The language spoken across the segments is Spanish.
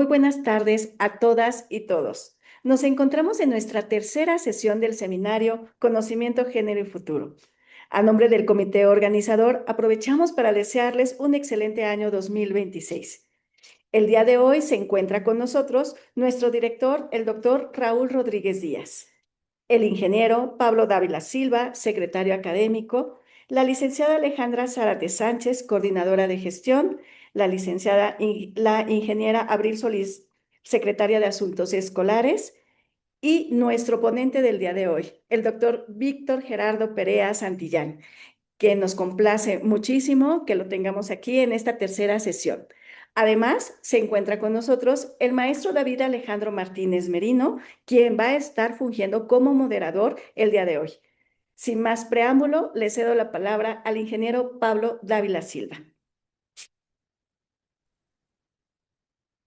Muy buenas tardes a todas y todos. Nos encontramos en nuestra tercera sesión del seminario Conocimiento, Género y Futuro. A nombre del comité organizador, aprovechamos para desearles un excelente año 2026. El día de hoy se encuentra con nosotros nuestro director, el doctor Raúl Rodríguez Díaz, el ingeniero Pablo Dávila Silva, secretario académico, la licenciada Alejandra Zárate Sánchez, coordinadora de gestión, la ingeniera Abril Solís, secretaria de Asuntos Escolares, y nuestro ponente del día de hoy, el doctor Víctor Gerardo Perea Santillán, que nos complace muchísimo que lo tengamos aquí en esta tercera sesión. Además, se encuentra con nosotros el maestro David Alejandro Martínez Merino, quien va a estar fungiendo como moderador el día de hoy. Sin más preámbulo, le cedo la palabra al ingeniero Pablo Dávila Silva.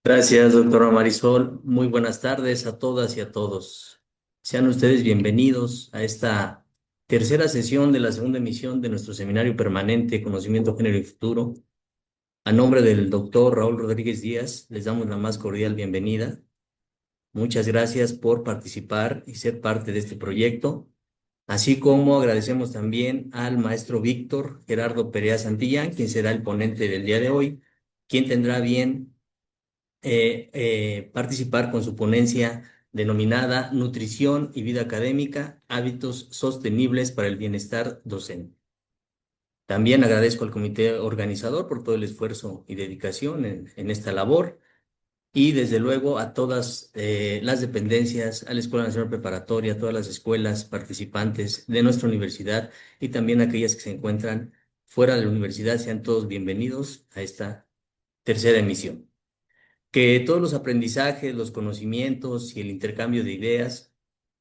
Gracias, doctora Marisol. Muy buenas tardes a todas y a todos. Sean ustedes bienvenidos a esta tercera sesión de la segunda emisión de nuestro seminario permanente Conocimiento, Género y Futuro. A nombre del doctor Raúl Rodríguez Díaz, les damos la más cordial bienvenida. Muchas gracias por participar y ser parte de este proyecto, así como agradecemos también al maestro Víctor Gerardo Perea Santillán, quien será el ponente del día de hoy, quien tendrá bien participar con su ponencia denominada Nutrición y Vida Académica, Hábitos Sostenibles para el Bienestar Docente. También agradezco al comité organizador por todo el esfuerzo y dedicación en esta labor y desde luego a todas las dependencias, a la Escuela Nacional Preparatoria, a todas las escuelas participantes de nuestra universidad y también a aquellas que se encuentran fuera de la universidad. Sean todos bienvenidos a esta tercera emisión. Que todos los aprendizajes, los conocimientos y el intercambio de ideas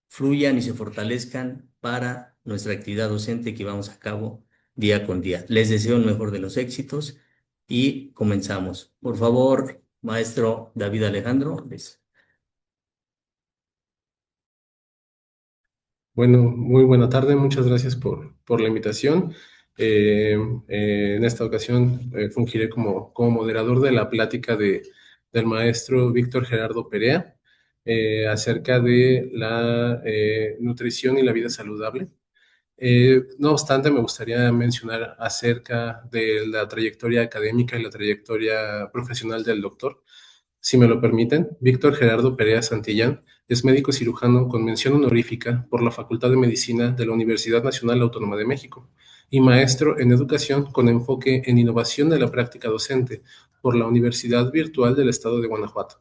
fluyan y se fortalezcan para nuestra actividad docente que llevamos a cabo día con día. Les deseo el mejor de los éxitos y comenzamos. Por favor, maestro David Alejandro. Bueno, muy buena tarde, muchas gracias por la invitación. En esta ocasión fungiré como moderador de la plática del maestro Víctor Gerardo Perea acerca de la nutrición y la vida saludable. No obstante, me gustaría mencionar acerca de la trayectoria académica y la trayectoria profesional del doctor. Si me lo permiten, Víctor Gerardo Perea Santillán es médico cirujano con mención honorífica por la Facultad de Medicina de la Universidad Nacional Autónoma de México y maestro en educación con enfoque en innovación de la práctica docente por la Universidad Virtual del Estado de Guanajuato.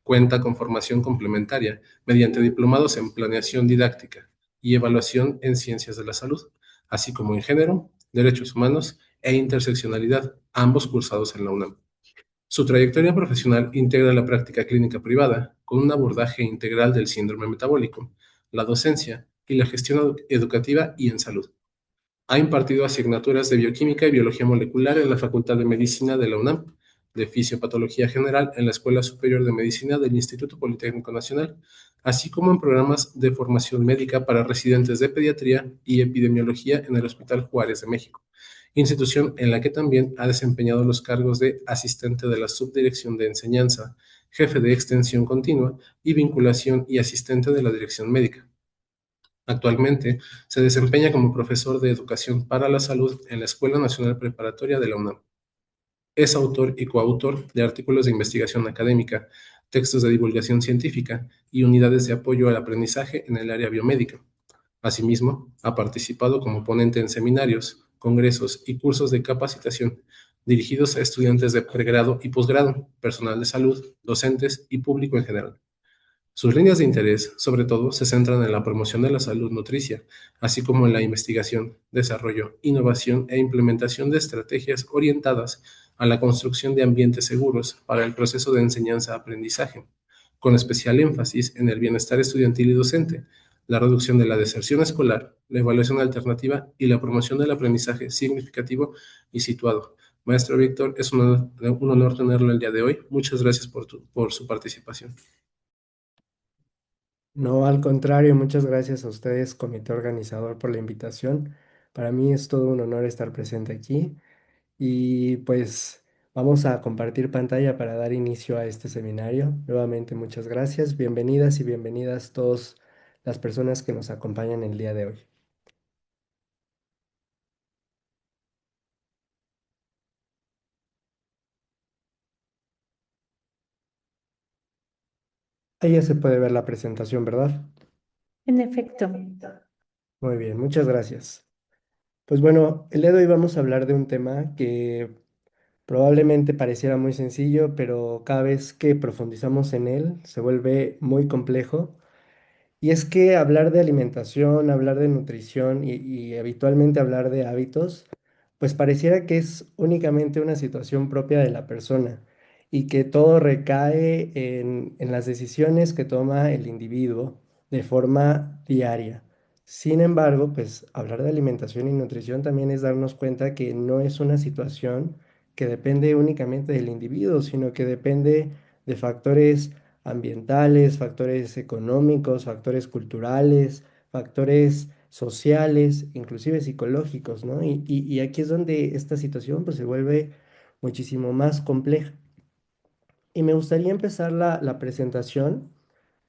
Cuenta con formación complementaria mediante diplomados en planeación didáctica y evaluación en ciencias de la salud, así como en género, derechos humanos e interseccionalidad, ambos cursados en la UNAM. Su trayectoria profesional integra la práctica clínica privada con un abordaje integral del síndrome metabólico, la docencia y la gestión educativa y en salud. Ha impartido asignaturas de bioquímica y biología molecular en la Facultad de Medicina de la UNAM, de fisiopatología general en la Escuela Superior de Medicina del Instituto Politécnico Nacional, así como en programas de formación médica para residentes de pediatría y epidemiología en el Hospital Juárez de México, institución en la que también ha desempeñado los cargos de asistente de la Subdirección de Enseñanza, jefe de extensión continua y vinculación y asistente de la Dirección Médica. Actualmente se desempeña como profesor de Educación para la Salud en la Escuela Nacional Preparatoria de la UNAM. Es autor y coautor de artículos de investigación académica, textos de divulgación científica y unidades de apoyo al aprendizaje en el área biomédica. Asimismo, ha participado como ponente en seminarios, congresos y cursos de capacitación dirigidos a estudiantes de pregrado y posgrado, personal de salud, docentes y público en general. Sus líneas de interés, sobre todo, se centran en la promoción de la salud nutricia, así como en la investigación, desarrollo, innovación e implementación de estrategias orientadas a la construcción de ambientes seguros para el proceso de enseñanza-aprendizaje, con especial énfasis en el bienestar estudiantil y docente, la reducción de la deserción escolar, la evaluación alternativa y la promoción del aprendizaje significativo y situado. Maestro Víctor, es un honor tenerlo el día de hoy. Muchas gracias por su participación. No, al contrario, muchas gracias a ustedes, comité organizador, por la invitación. Para mí es todo un honor estar presente aquí y pues Vamos a compartir pantalla para dar inicio a este seminario. Nuevamente, muchas gracias. Bienvenidas y bienvenidas todas las personas que nos acompañan el día de hoy. Ahí ya se puede ver la presentación, ¿verdad? En efecto. Muy bien, muchas gracias. Pues bueno, el día de hoy vamos a hablar de un tema que probablemente pareciera muy sencillo, pero cada vez que profundizamos en él se vuelve muy complejo. Y es que hablar de alimentación, hablar de nutrición y habitualmente hablar de hábitos, pues pareciera que es únicamente una situación propia de la persona y que todo recae en las decisiones que toma el individuo de forma diaria. Sin embargo, pues hablar de alimentación y nutrición también es darnos cuenta que no es una situación que depende únicamente del individuo, sino que depende de factores ambientales, factores económicos, factores culturales, factores sociales, inclusive psicológicos, ¿no? Y aquí es donde esta situación pues se vuelve muchísimo más compleja. Y me gustaría empezar la presentación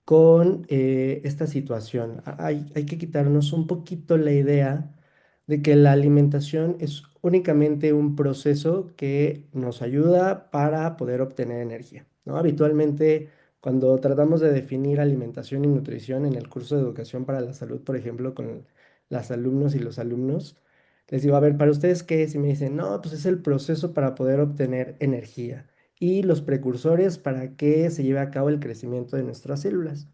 con esta situación. Hay que quitarnos un poquito la idea de que la alimentación es únicamente un proceso que nos ayuda para poder obtener energía, ¿no? Habitualmente, cuando tratamos de definir alimentación y nutrición en el curso de educación para la salud, por ejemplo, con las alumnos y los alumnos, les digo, a ver, ¿para ustedes qué es? Y me dicen, no, pues es el proceso para poder obtener energía y los precursores para que se lleve a cabo el crecimiento de nuestras células.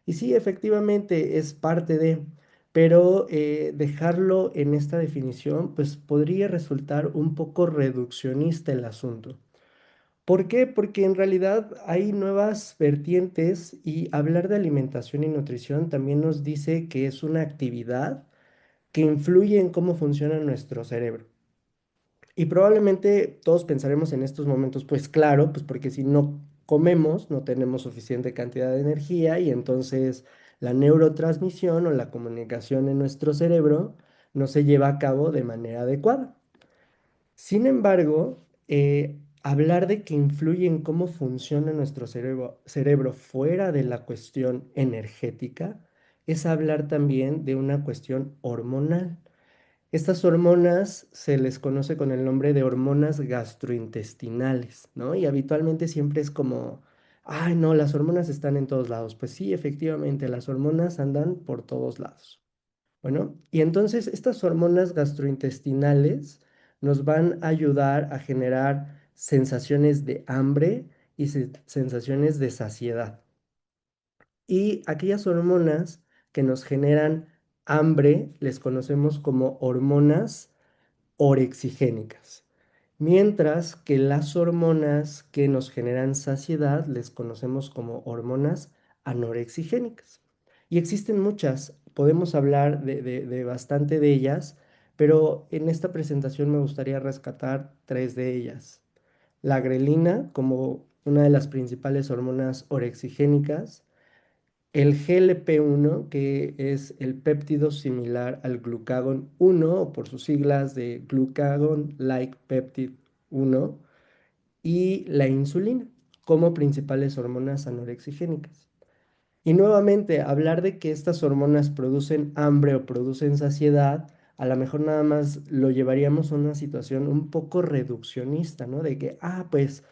Y sí, efectivamente es parte de, pero dejarlo en esta definición, pues podría resultar un poco reduccionista el asunto. ¿Por qué? Porque en realidad hay nuevas vertientes y hablar de alimentación y nutrición también nos dice que es una actividad que influye en cómo funciona nuestro cerebro. Y probablemente todos pensaremos en estos momentos, pues claro, pues porque si no comemos, no tenemos suficiente cantidad de energía y entonces la neurotransmisión o la comunicación en nuestro cerebro no se lleva a cabo de manera adecuada. Sin embargo, hablar de que influye en cómo funciona nuestro cerebro fuera de la cuestión energética es hablar también de una cuestión hormonal. Estas hormonas se les conoce con el nombre de hormonas gastrointestinales, ¿no? Y habitualmente siempre es como, ay, no, las hormonas están en todos lados. Pues sí, efectivamente, las hormonas andan por todos lados. Bueno, y entonces estas hormonas gastrointestinales nos van a ayudar a generar sensaciones de hambre y sensaciones de saciedad. Y aquellas hormonas que nos generan hambre les conocemos como hormonas orexigénicas, mientras que las hormonas que nos generan saciedad les conocemos como hormonas anorexigénicas. Y existen muchas, podemos hablar de bastante de ellas, pero en esta presentación me gustaría rescatar tres de ellas. La grelina como una de las principales hormonas orexigénicas, el GLP-1, que es el péptido similar al glucagón 1, o por sus siglas de glucagon-like peptide 1, y la insulina, como principales hormonas anorexigénicas. Y nuevamente, hablar de que estas hormonas producen hambre o producen saciedad, a lo mejor nada más lo llevaríamos a una situación un poco reduccionista, ¿no? De que, pues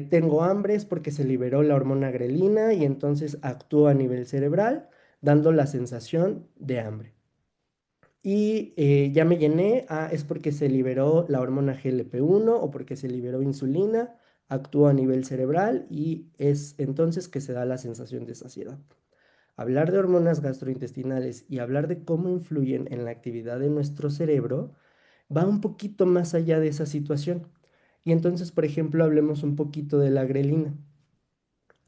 tengo hambre es porque se liberó la hormona grelina y entonces actúa a nivel cerebral, dando la sensación de hambre. Y ya me llené, es porque se liberó la hormona GLP-1 o porque se liberó insulina, actúa a nivel cerebral y es entonces que se da la sensación de saciedad. Hablar de hormonas gastrointestinales y hablar de cómo influyen en la actividad de nuestro cerebro va un poquito más allá de esa situación. Y entonces, por ejemplo, hablemos un poquito de la grelina.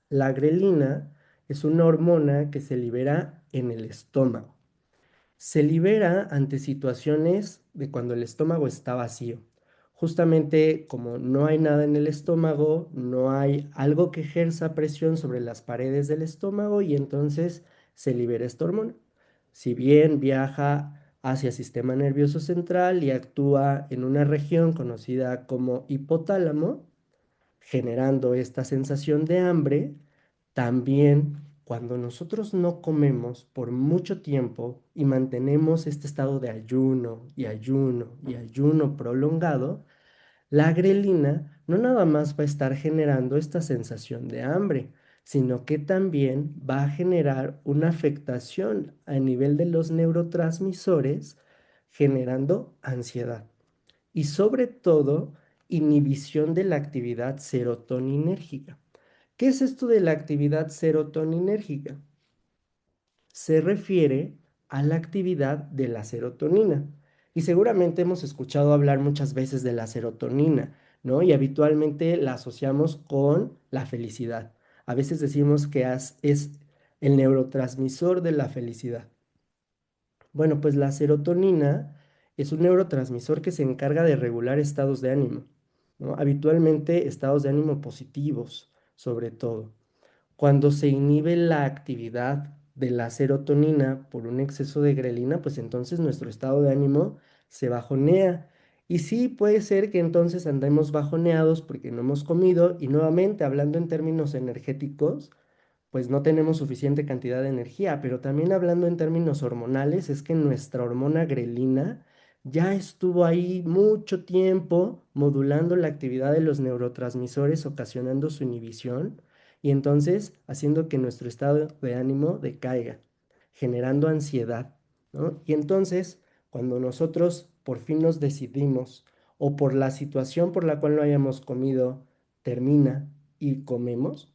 La grelina es una hormona que se libera en el estómago. Se libera ante situaciones de cuando el estómago está vacío. Justamente como no hay nada en el estómago, no hay algo que ejerza presión sobre las paredes del estómago y entonces se libera esta hormona. Si bien viaja hacia el sistema nervioso central y actúa en una región conocida como hipotálamo, generando esta sensación de hambre. También cuando nosotros no comemos por mucho tiempo y mantenemos este estado de ayuno y ayuno y ayuno prolongado, la grelina no nada más va a estar generando esta sensación de hambre, sino que también va a generar una afectación a nivel de los neurotransmisores, generando ansiedad y sobre todo inhibición de la actividad serotoninérgica. ¿Qué es esto de la actividad serotoninérgica? Se refiere a la actividad de la serotonina. Y seguramente hemos escuchado hablar muchas veces de la serotonina, ¿no? Y habitualmente la asociamos con la felicidad. A veces decimos que es el neurotransmisor de la felicidad. Bueno, pues la serotonina es un neurotransmisor que se encarga de regular estados de ánimo, ¿no? Habitualmente estados de ánimo positivos, sobre todo. Cuando se inhibe la actividad de la serotonina por un exceso de grelina, pues entonces nuestro estado de ánimo se bajonea. Y sí, puede ser que entonces andemos bajoneados porque no hemos comido y nuevamente hablando en términos energéticos, pues no tenemos suficiente cantidad de energía, pero también hablando en términos hormonales, es que nuestra hormona grelina ya estuvo ahí mucho tiempo modulando la actividad de los neurotransmisores, ocasionando su inhibición y entonces haciendo que nuestro estado de ánimo decaiga, generando ansiedad, ¿no? Y entonces, cuando nosotros por fin nos decidimos o por la situación por la cual no hayamos comido termina y comemos,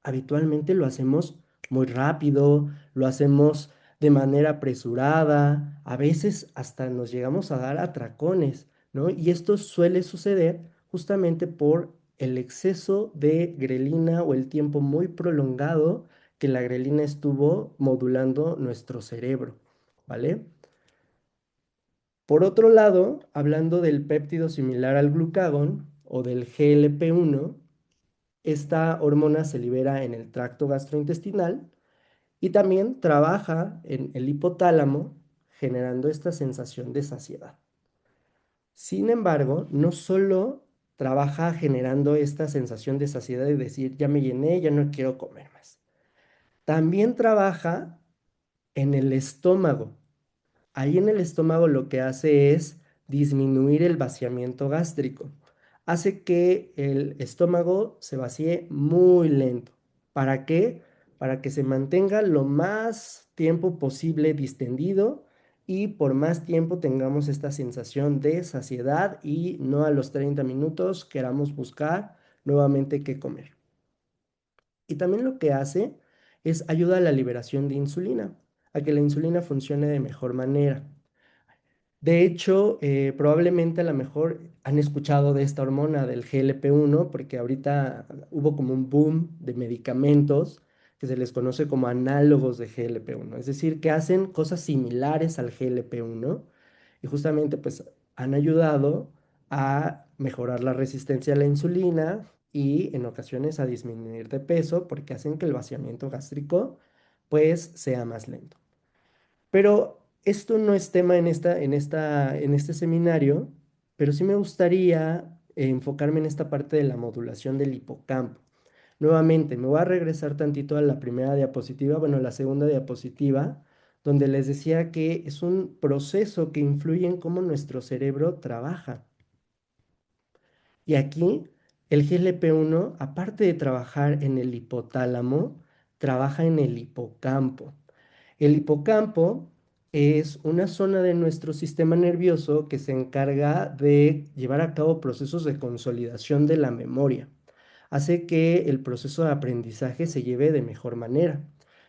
habitualmente lo hacemos muy rápido, lo hacemos de manera apresurada, a veces hasta nos llegamos a dar atracones, ¿no? Y esto suele suceder justamente por el exceso de grelina o el tiempo muy prolongado que la grelina estuvo modulando nuestro cerebro, ¿vale? Por otro lado, hablando del péptido similar al glucagón o del GLP-1, esta hormona se libera en el tracto gastrointestinal y también trabaja en el hipotálamo, generando esta sensación de saciedad. Sin embargo, no solo trabaja generando esta sensación de saciedad y decir, ya me llené, ya no quiero comer más. También trabaja en el estómago. Ahí en el estómago lo que hace es disminuir el vaciamiento gástrico. Hace que el estómago se vacíe muy lento. ¿Para qué? Para que se mantenga lo más tiempo posible distendido y por más tiempo tengamos esta sensación de saciedad y no a los 30 minutos queramos buscar nuevamente qué comer. Y también lo que hace es ayuda a la liberación de insulina, a que la insulina funcione de mejor manera. De hecho, probablemente a lo mejor han escuchado de esta hormona del GLP-1, porque ahorita hubo como un boom de medicamentos que se les conoce como análogos de GLP-1, es decir, que hacen cosas similares al GLP-1 y justamente pues han ayudado a mejorar la resistencia a la insulina y en ocasiones a disminuir de peso porque hacen que el vaciamiento gástrico pues sea más lento. Pero esto no es tema en este seminario, pero sí me gustaría enfocarme en esta parte de la modulación del hipocampo. Nuevamente, me voy a regresar tantito a la primera diapositiva, bueno, la segunda diapositiva, donde les decía que es un proceso que influye en cómo nuestro cerebro trabaja. Y aquí el GLP-1, aparte de trabajar en el hipotálamo, trabaja en el hipocampo. El hipocampo es una zona de nuestro sistema nervioso que se encarga de llevar a cabo procesos de consolidación de la memoria. Hace que el proceso de aprendizaje se lleve de mejor manera,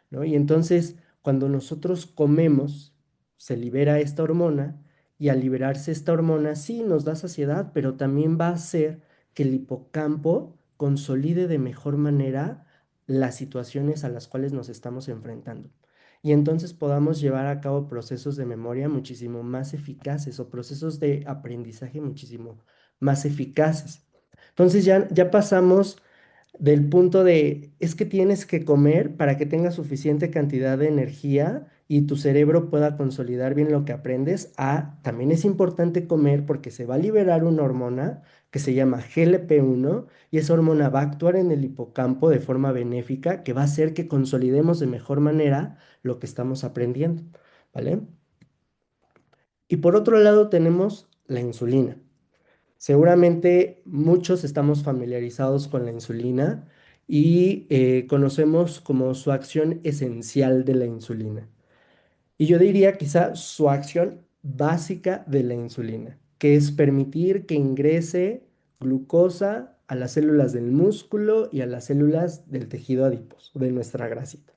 ¿no? Y entonces, cuando nosotros comemos, se libera esta hormona y al liberarse esta hormona, sí nos da saciedad, pero también va a hacer que el hipocampo consolide de mejor manera las situaciones a las cuales nos estamos enfrentando y entonces podamos llevar a cabo procesos de memoria muchísimo más eficaces o procesos de aprendizaje muchísimo más eficaces. Entonces ya pasamos del punto de es que tienes que comer para que tengas suficiente cantidad de energía y tu cerebro pueda consolidar bien lo que aprendes. También es importante comer porque se va a liberar una hormona que se llama GLP-1 y esa hormona va a actuar en el hipocampo de forma benéfica que va a hacer que consolidemos de mejor manera lo que estamos aprendiendo, ¿vale? Y por otro lado tenemos la insulina. Seguramente muchos estamos familiarizados con la insulina y conocemos como su acción esencial de la insulina. Y yo diría quizá su acción básica de la insulina, que es permitir que ingrese glucosa a las células del músculo y a las células del tejido adiposo, de nuestra grasita.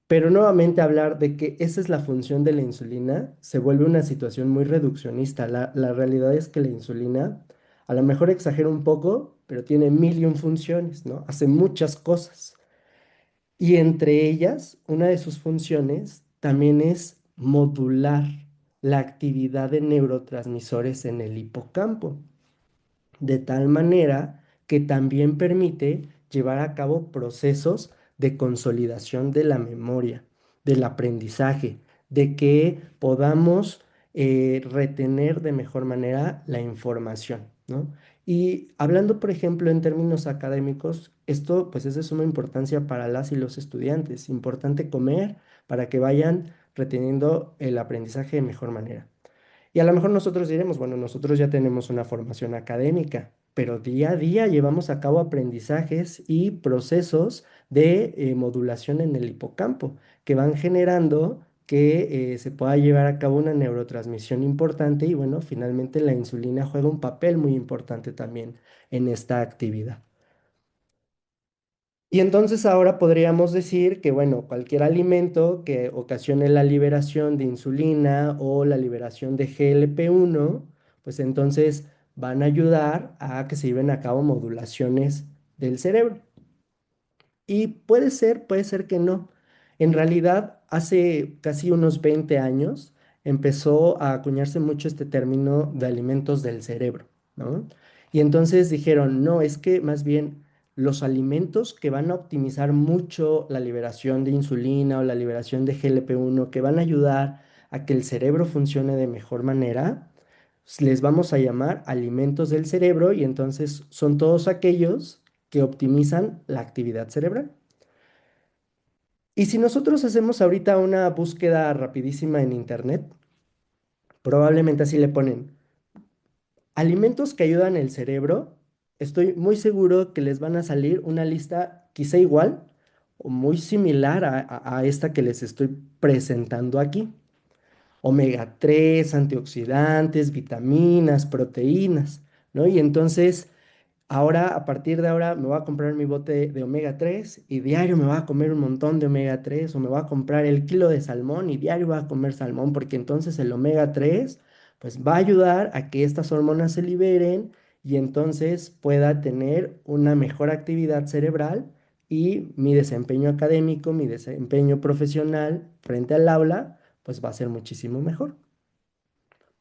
Pero nuevamente hablar de que esa es la función de la insulina se vuelve una situación muy reduccionista. La realidad es que la insulina, a lo mejor exagera un poco, pero tiene mil y un funciones, ¿no? Hace muchas cosas. Y entre ellas, una de sus funciones también es modular la actividad de neurotransmisores en el hipocampo de tal manera que también permite llevar a cabo procesos de consolidación de la memoria, del aprendizaje, de que podamos retener de mejor manera la información, ¿no? Y hablando, por ejemplo, en términos académicos, esto pues es de suma importancia para las y los estudiantes. Importante comer para que vayan reteniendo el aprendizaje de mejor manera. Y a lo mejor nosotros diremos, bueno, nosotros ya tenemos una formación académica, pero día a día llevamos a cabo aprendizajes y procesos de modulación en el hipocampo que van generando que se pueda llevar a cabo una neurotransmisión importante y bueno, finalmente la insulina juega un papel muy importante también en esta actividad. Y entonces ahora podríamos decir que, bueno, cualquier alimento que ocasione la liberación de insulina o la liberación de GLP-1, pues entonces van a ayudar a que se lleven a cabo modulaciones del cerebro. Y puede ser que no. En realidad, hace casi unos 20 años empezó a acuñarse mucho este término de alimentos del cerebro, ¿no? Y entonces dijeron, no, es que más bien los alimentos que van a optimizar mucho la liberación de insulina o la liberación de GLP-1, que van a ayudar a que el cerebro funcione de mejor manera, les vamos a llamar alimentos del cerebro y entonces son todos aquellos que optimizan la actividad cerebral. Y si nosotros hacemos ahorita una búsqueda rapidísima en internet, probablemente así le ponen alimentos que ayudan el cerebro, estoy muy seguro que les van a salir una lista quizá igual o muy similar a esta que les estoy presentando aquí. Omega 3, antioxidantes, vitaminas, proteínas, ¿no? Y entonces ahora, a partir de ahora, me voy a comprar mi bote de omega 3 y diario me voy a comer un montón de omega 3 o me voy a comprar el kilo de salmón y diario voy a comer salmón porque entonces el omega 3 pues va a ayudar a que estas hormonas se liberen y entonces pueda tener una mejor actividad cerebral y mi desempeño académico, mi desempeño profesional frente al aula pues va a ser muchísimo mejor.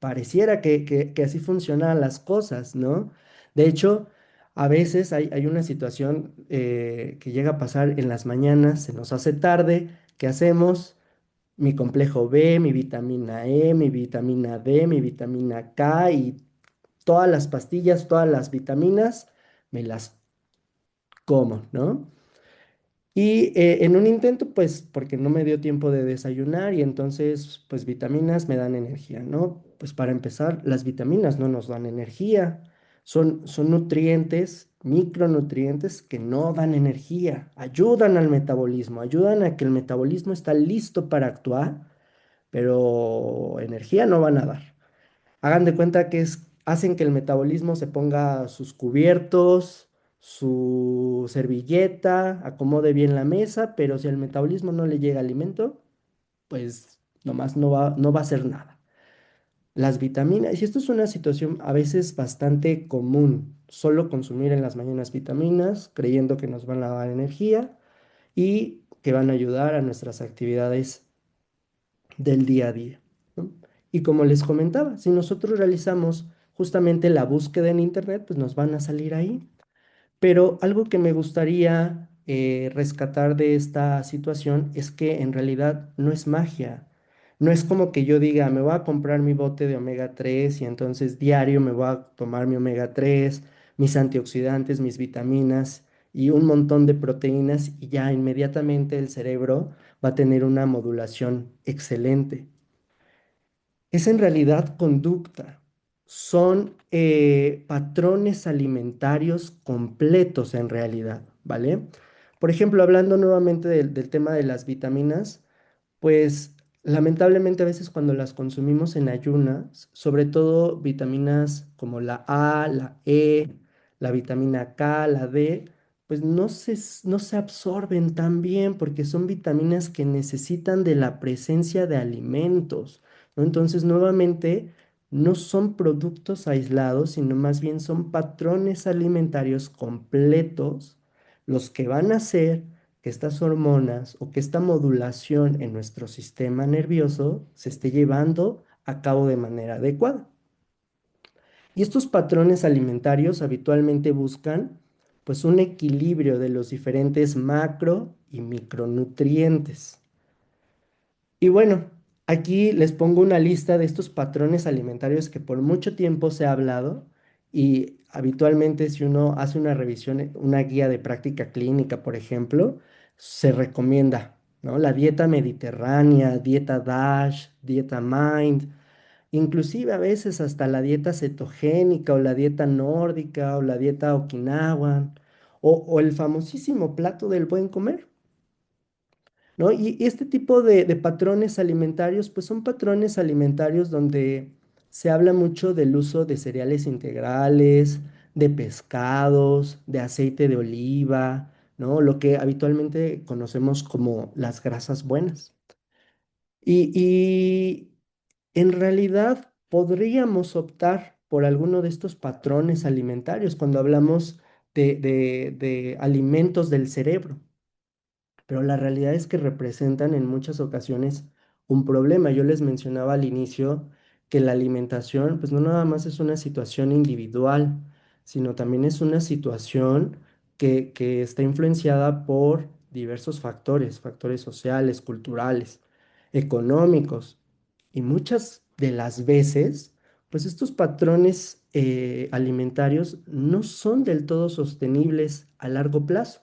Pareciera que así funcionan las cosas, ¿no? De hecho, a veces hay una situación que llega a pasar en las mañanas, se nos hace tarde, ¿qué hacemos? Mi complejo B, mi vitamina E, mi vitamina D, mi vitamina K y todas las pastillas, todas las vitaminas, me las como, ¿no? Y en un intento, pues, porque no me dio tiempo de desayunar y entonces, pues, vitaminas me dan energía, ¿no? Pues para empezar, las vitaminas no nos dan energía, son nutrientes, micronutrientes que no dan energía, ayudan al metabolismo, ayudan a que el metabolismo está listo para actuar, pero energía no van a dar. Hagan de cuenta que hacen que el metabolismo se ponga sus cubiertos, su servilleta, acomode bien la mesa, pero si al metabolismo no le llega alimento, pues nomás no va a hacer nada. Las vitaminas, y esto es una situación a veces bastante común, solo consumir en las mañanas vitaminas, creyendo que nos van a dar energía y que van a ayudar a nuestras actividades del día a día, ¿no? Y como les comentaba, si nosotros realizamos justamente la búsqueda en Internet, pues nos van a salir ahí. Pero algo que me gustaría rescatar de esta situación es que en realidad no es magia. No es como que yo diga, me voy a comprar mi bote de omega 3 y entonces diario me voy a tomar mi omega 3, mis antioxidantes, mis vitaminas y un montón de proteínas y ya inmediatamente el cerebro va a tener una modulación excelente. Es en realidad conducta, son patrones alimentarios completos en realidad, ¿vale? Por ejemplo, hablando nuevamente del tema de las vitaminas, pues lamentablemente a veces cuando las consumimos en ayunas, sobre todo vitaminas como la A, la E, la vitamina K, la D, pues no se absorben tan bien porque son vitaminas que necesitan de la presencia de alimentos, ¿no? Entonces, nuevamente, no son productos aislados, sino más bien son patrones alimentarios completos los que van a hacer que estas hormonas o que esta modulación en nuestro sistema nervioso se esté llevando a cabo de manera adecuada. Y estos patrones alimentarios habitualmente buscan pues un equilibrio de los diferentes macro y micronutrientes. Y bueno, aquí les pongo una lista de estos patrones alimentarios que por mucho tiempo se ha hablado y habitualmente si uno hace una revisión, una guía de práctica clínica, por ejemplo, se recomienda, ¿no? La dieta mediterránea, dieta DASH, dieta MIND, inclusive a veces hasta la dieta cetogénica o la dieta nórdica o la dieta Okinawa o el famosísimo plato del buen comer. ¿No? Y este tipo de patrones alimentarios, pues son patrones alimentarios donde se habla mucho del uso de cereales integrales, de pescados, de aceite de oliva, ¿no? Lo que habitualmente conocemos como las grasas buenas. Y en realidad podríamos optar por alguno de estos patrones alimentarios cuando hablamos de alimentos del cerebro, pero la realidad es que representan en muchas ocasiones un problema. Yo les mencionaba al inicio que la alimentación, pues no nada más es una situación individual, sino también es una situación que está influenciada por diversos factores, factores sociales, culturales, económicos, y muchas de las veces, pues estos patrones alimentarios no son del todo sostenibles a largo plazo.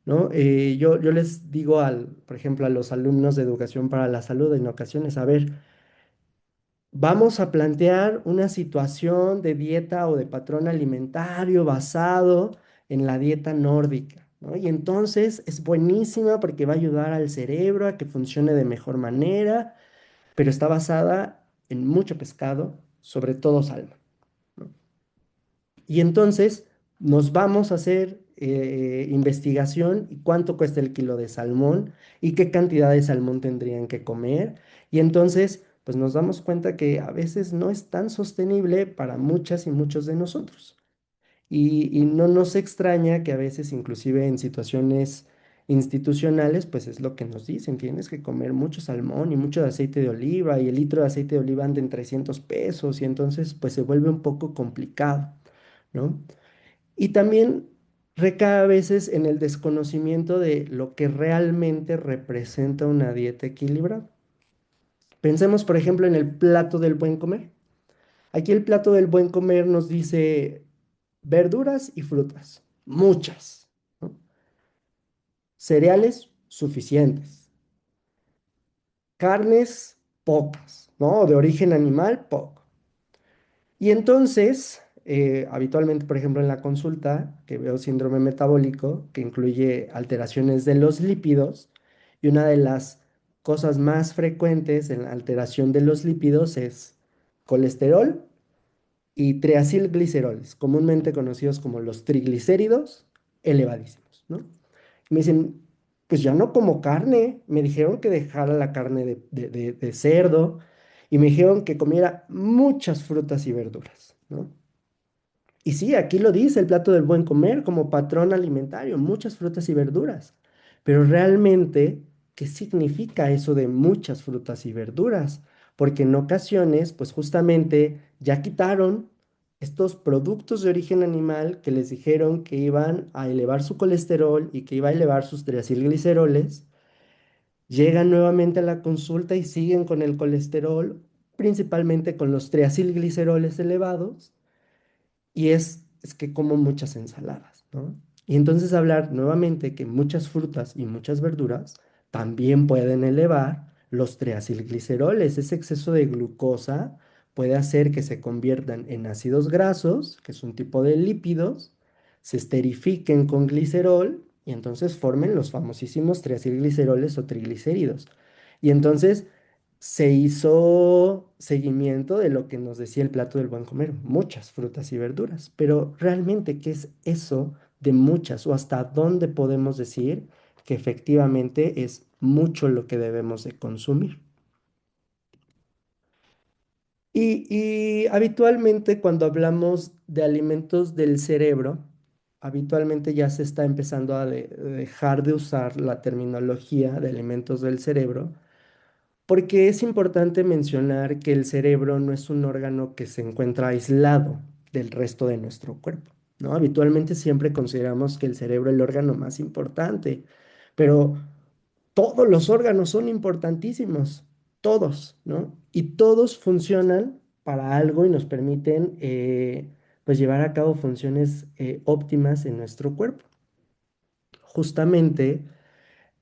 ¿No? Yo les digo, por ejemplo, a los alumnos de Educación para la Salud en ocasiones, a ver, vamos a plantear una situación de dieta o de patrón alimentario basado en la dieta nórdica, ¿no? Y entonces es buenísima porque va a ayudar al cerebro a que funcione de mejor manera, pero está basada en mucho pescado, sobre todo salmón, ¿no? Y entonces nos vamos a hacer investigación y cuánto cuesta el kilo de salmón y qué cantidad de salmón tendrían que comer. Y entonces, pues nos damos cuenta que a veces no es tan sostenible para muchas y muchos de nosotros. Y no nos extraña que a veces, inclusive en situaciones institucionales, pues es lo que nos dicen, tienes que comer mucho salmón y mucho de aceite de oliva y el litro de aceite de oliva anda en 300 pesos y entonces pues se vuelve un poco complicado, ¿no? Y también recae a veces en el desconocimiento de lo que realmente representa una dieta equilibrada. Pensemos, por ejemplo, en el plato del buen comer. Aquí el plato del buen comer nos dice verduras y frutas, muchas, ¿no? Cereales suficientes, carnes pocas, ¿no? De origen animal poco. Y entonces, habitualmente, por ejemplo, en la consulta, que veo síndrome metabólico, que incluye alteraciones de los lípidos, y una de las cosas más frecuentes en la alteración de los lípidos es colesterol y triacilgliceroles, comúnmente conocidos como los triglicéridos elevadísimos, ¿no? Y me dicen, pues ya no como carne, me dijeron que dejara la carne de cerdo y me dijeron que comiera muchas frutas y verduras, ¿no? Y sí, aquí lo dice el plato del buen comer como patrón alimentario, muchas frutas y verduras. Pero realmente, ¿qué significa eso de muchas frutas y verduras? Porque en ocasiones, pues justamente ya quitaron estos productos de origen animal que les dijeron que iban a elevar su colesterol y que iba a elevar sus triacilgliceroles, llegan nuevamente a la consulta y siguen con el colesterol, principalmente con los triacilgliceroles elevados, y es que como muchas ensaladas, ¿no? Y entonces hablar nuevamente que muchas frutas y muchas verduras también pueden elevar los triacilgliceroles. Ese exceso de glucosa puede hacer que se conviertan en ácidos grasos, que es un tipo de lípidos, se esterifiquen con glicerol y entonces formen los famosísimos triacilgliceroles o triglicéridos. Y entonces se hizo seguimiento de lo que nos decía el plato del buen comer, muchas frutas y verduras, pero realmente, ¿qué es eso de muchas o hasta dónde podemos decir que efectivamente es mucho lo que debemos de consumir? Y habitualmente cuando hablamos de alimentos del cerebro, habitualmente ya se está empezando a dejar de usar la terminología de alimentos del cerebro porque es importante mencionar que el cerebro no es un órgano que se encuentra aislado del resto de nuestro cuerpo, ¿no? Habitualmente siempre consideramos que el cerebro es el órgano más importante, pero todos los órganos son importantísimos, todos, ¿no? Y todos funcionan para algo y nos permiten, pues, llevar a cabo funciones óptimas en nuestro cuerpo. Justamente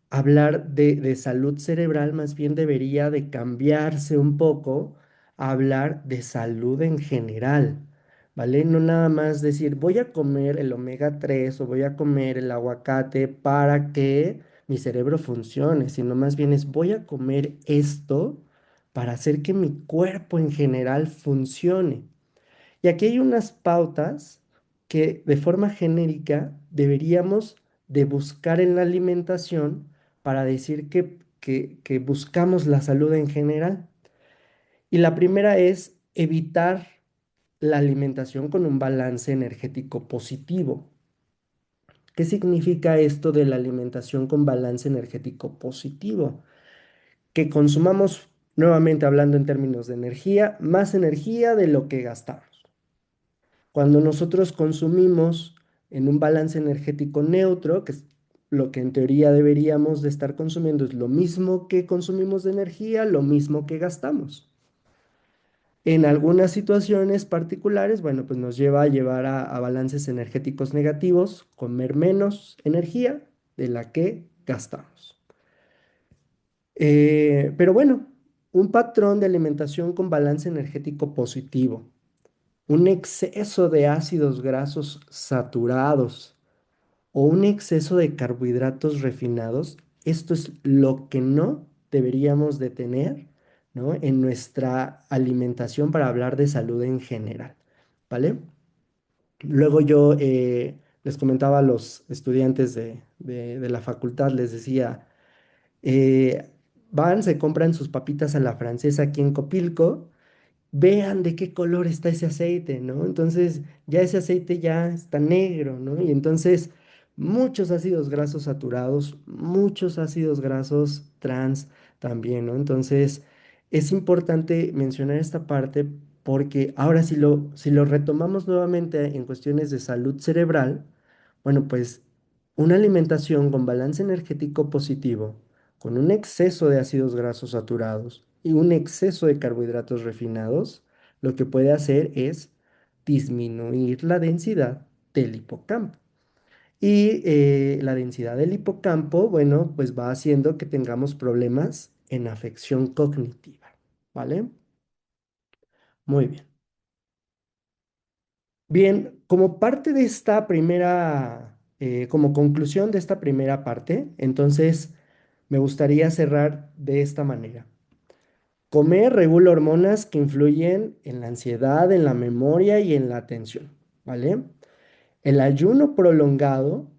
hablar de salud cerebral más bien debería de cambiarse un poco a hablar de salud en general, ¿vale? No nada más decir voy a comer el omega 3 o voy a comer el aguacate para que mi cerebro funcione, sino más bien es voy a comer esto para hacer que mi cuerpo en general funcione. Y aquí hay unas pautas que de forma genérica deberíamos de buscar en la alimentación para decir que buscamos la salud en general. Y la primera es evitar la alimentación con un balance energético positivo. ¿Qué significa esto de la alimentación con balance energético positivo? Que consumamos, nuevamente hablando en términos de energía, más energía de lo que gastamos. Cuando nosotros consumimos en un balance energético neutro, que es lo que en teoría deberíamos de estar consumiendo, es lo mismo que consumimos de energía, lo mismo que gastamos. En algunas situaciones particulares, bueno, pues nos lleva a llevar a balances energéticos negativos, comer menos energía de la que gastamos. Pero bueno, un patrón de alimentación con balance energético positivo, un exceso de ácidos grasos saturados o un exceso de carbohidratos refinados, esto es lo que no deberíamos de tener, ¿no? En nuestra alimentación para hablar de salud en general, ¿vale? Luego yo les comentaba a los estudiantes de la facultad, les decía, eh, van, se compran sus papitas a la francesa aquí en Copilco, vean de qué color está ese aceite, ¿no? Entonces ya ese aceite ya está negro, ¿no? Y entonces muchos ácidos grasos saturados, muchos ácidos grasos trans también, ¿no? Entonces es importante mencionar esta parte porque ahora si lo retomamos nuevamente en cuestiones de salud cerebral, bueno, pues una alimentación con balance energético positivo, con un exceso de ácidos grasos saturados y un exceso de carbohidratos refinados, lo que puede hacer es disminuir la densidad del hipocampo. Y la densidad del hipocampo, bueno, pues va haciendo que tengamos problemas en afección cognitiva, ¿vale? Muy bien. Bien, como parte de esta primera, como conclusión de esta primera parte, entonces me gustaría cerrar de esta manera. Comer regula hormonas que influyen en la ansiedad, en la memoria y en la atención, ¿vale? El ayuno prolongado,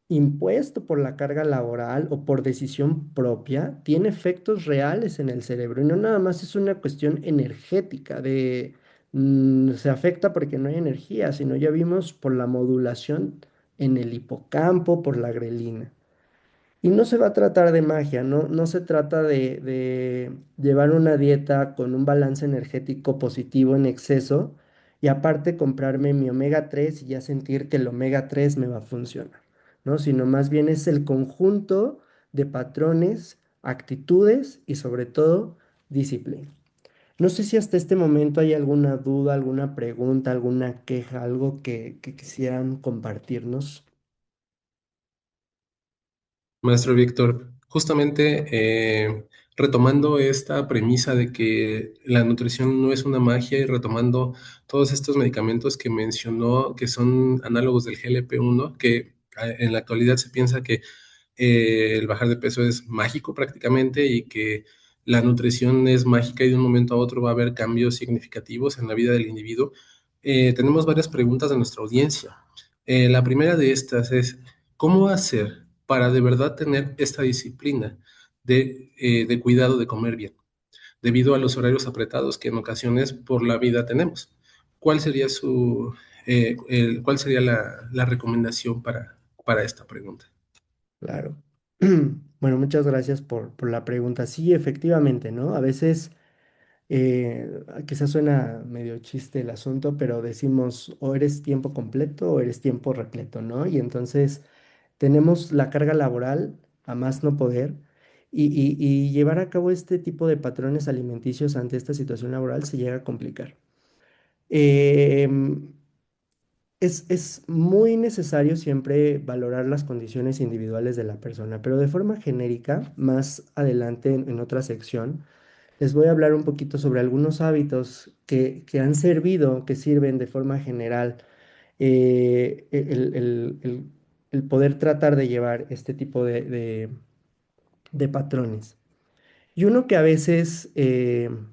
impuesto por la carga laboral o por decisión propia, tiene efectos reales en el cerebro y no nada más es una cuestión energética de se afecta porque no hay energía, sino ya vimos por la modulación en el hipocampo, por la grelina. Y no se va a tratar de magia, no se trata de llevar una dieta con un balance energético positivo en exceso y aparte comprarme mi omega 3 y ya sentir que el omega 3 me va a funcionar, ¿no? Sino más bien es el conjunto de patrones, actitudes y sobre todo disciplina. No sé si hasta este momento hay alguna duda, alguna pregunta, alguna queja, algo que quisieran compartirnos. Maestro Víctor, justamente retomando esta premisa de que la nutrición no es una magia y retomando todos estos medicamentos que mencionó que son análogos del GLP-1, que en la actualidad se piensa que el bajar de peso es mágico prácticamente y que la nutrición es mágica y de un momento a otro va a haber cambios significativos en la vida del individuo. Tenemos varias preguntas de nuestra audiencia. La primera de estas es, ¿cómo hacer para de verdad tener esta disciplina de cuidado de comer bien, debido a los horarios apretados que en ocasiones por la vida tenemos? ¿Cuál sería cuál sería la recomendación para esta pregunta? Claro. Bueno, muchas gracias por la pregunta. Sí, efectivamente, ¿no? A veces quizás suena medio chiste el asunto, pero decimos o eres tiempo completo o eres tiempo repleto, ¿no? Y entonces tenemos la carga laboral a más no poder y llevar a cabo este tipo de patrones alimenticios ante esta situación laboral se llega a complicar. Em, es muy necesario siempre valorar las condiciones individuales de la persona, pero de forma genérica, más adelante en otra sección, les voy a hablar un poquito sobre algunos hábitos que han servido, que sirven de forma general el poder tratar de llevar este tipo de patrones. Y uno que a veces,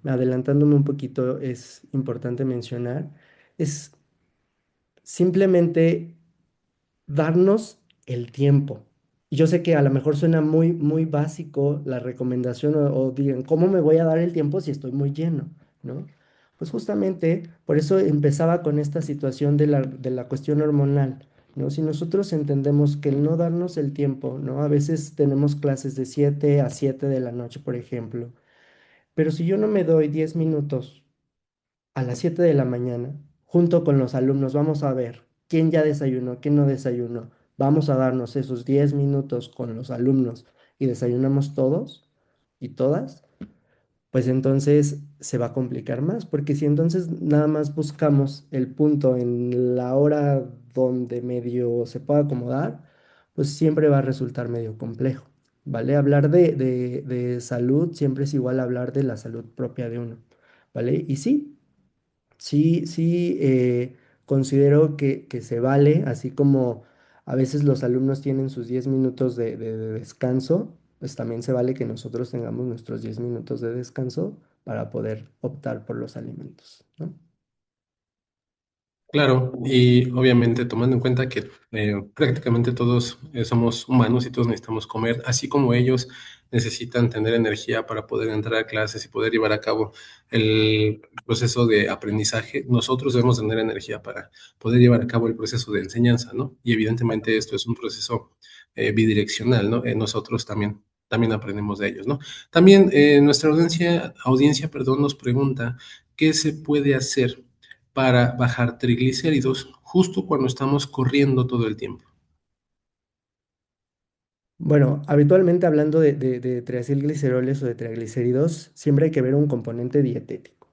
adelantándome un poquito, es importante mencionar, es simplemente darnos el tiempo. Y yo sé que a lo mejor suena muy, muy básico la recomendación o digan, ¿cómo me voy a dar el tiempo si estoy muy lleno? ¿No? Pues justamente por eso empezaba con esta situación de la cuestión hormonal, ¿no? Si nosotros entendemos que el no darnos el tiempo, ¿no? A veces tenemos clases de 7 a 7 de la noche, por ejemplo, pero si yo no me doy 10 minutos a las 7 de la mañana, junto con los alumnos, vamos a ver quién ya desayunó, quién no desayunó. Vamos a darnos esos 10 minutos con los alumnos y desayunamos todos y todas, pues entonces se va a complicar más, porque si entonces nada más buscamos el punto en la hora donde medio se pueda acomodar, pues siempre va a resultar medio complejo, ¿vale? Hablar de salud siempre es igual a hablar de la salud propia de uno, ¿vale? Y sí. Sí, sí, considero que se vale, así como a veces los alumnos tienen sus 10 minutos de descanso, pues también se vale que nosotros tengamos nuestros 10 minutos de descanso para poder optar por los alimentos, ¿no? Claro, y obviamente tomando en cuenta que prácticamente todos somos humanos y todos necesitamos comer, así como ellos necesitan tener energía para poder entrar a clases y poder llevar a cabo el proceso de aprendizaje, nosotros debemos tener energía para poder llevar a cabo el proceso de enseñanza, ¿no? Y evidentemente esto es un proceso bidireccional, ¿no? Nosotros también aprendemos de ellos, ¿no? También nuestra audiencia, perdón, nos pregunta qué se puede hacer para bajar triglicéridos justo cuando estamos corriendo todo el tiempo. Bueno, habitualmente hablando de triacilgliceroles o de triglicéridos, siempre hay que ver un componente dietético.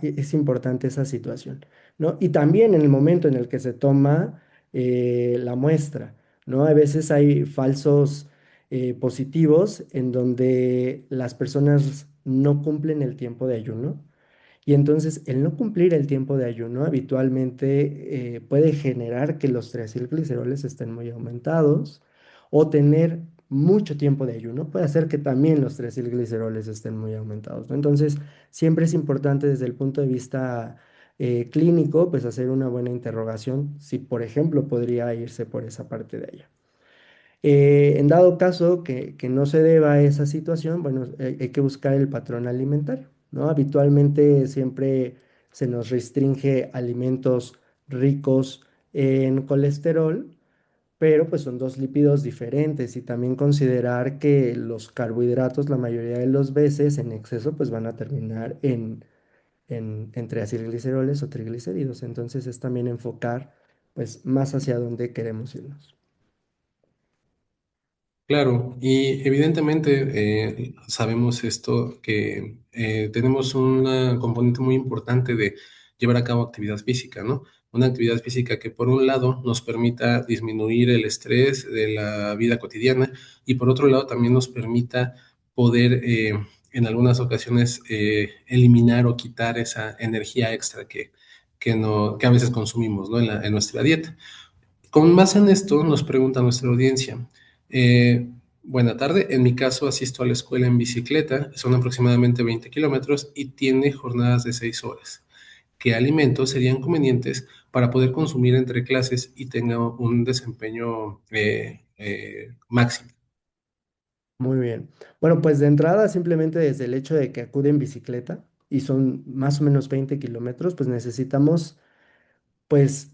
Es importante esa situación, ¿no? Y también en el momento en el que se toma la muestra, ¿no? A veces hay falsos positivos en donde las personas no cumplen el tiempo de ayuno y entonces el no cumplir el tiempo de ayuno habitualmente puede generar que los triacilgliceroles estén muy aumentados o tener mucho tiempo de ayuno puede hacer que también los triacilgliceroles estén muy aumentados, ¿no? Entonces siempre es importante desde el punto de vista clínico pues hacer una buena interrogación si por ejemplo podría irse por esa parte de allá. En dado caso que no se deba a esa situación, bueno, hay que buscar el patrón alimentario, ¿no? Habitualmente siempre se nos restringe alimentos ricos en colesterol, pero pues son dos lípidos diferentes y también considerar que los carbohidratos la mayoría de las veces en exceso pues van a terminar entre acilgliceroles o triglicéridos. Entonces es también enfocar pues más hacia dónde queremos irnos. Claro, y evidentemente sabemos esto, que tenemos un componente muy importante de llevar a cabo actividad física, ¿no? Una actividad física que por un lado nos permita disminuir el estrés de la vida cotidiana y por otro lado también nos permita poder en algunas ocasiones eliminar o quitar esa energía extra que a veces consumimos, ¿no? En nuestra dieta. Con base en esto, nos pregunta nuestra audiencia. Buena tarde, en mi caso asisto a la escuela en bicicleta, son aproximadamente 20 kilómetros y tiene jornadas de 6 horas. ¿Qué alimentos serían convenientes para poder consumir entre clases y tenga un desempeño máximo? Muy bien. Bueno, pues de entrada, simplemente desde el hecho de que acude en bicicleta y son más o menos 20 kilómetros, pues necesitamos, pues,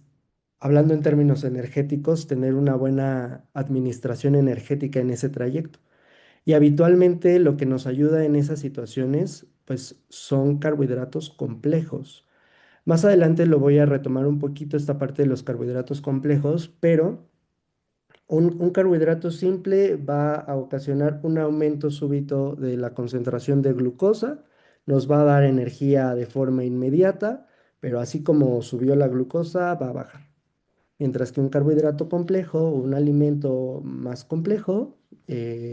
hablando en términos energéticos, tener una buena administración energética en ese trayecto. Y habitualmente lo que nos ayuda en esas situaciones, pues, son carbohidratos complejos. Más adelante lo voy a retomar un poquito esta parte de los carbohidratos complejos, pero un carbohidrato simple va a ocasionar un aumento súbito de la concentración de glucosa, nos va a dar energía de forma inmediata, pero así como subió la glucosa, va a bajar. Mientras que un carbohidrato complejo o un alimento más complejo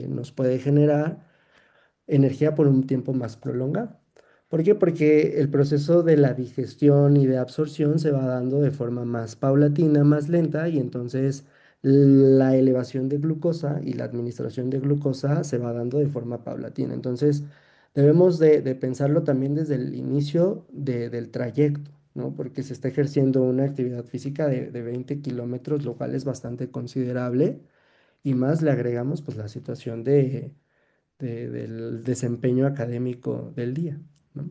nos puede generar energía por un tiempo más prolongado. ¿Por qué? Porque el proceso de la digestión y de absorción se va dando de forma más paulatina, más lenta, y entonces la elevación de glucosa y la administración de glucosa se va dando de forma paulatina. Entonces, debemos de pensarlo también desde el inicio del trayecto, ¿no? Porque se está ejerciendo una actividad física de 20 kilómetros, lo cual es bastante considerable, y más le agregamos pues la situación del desempeño académico del día, ¿no?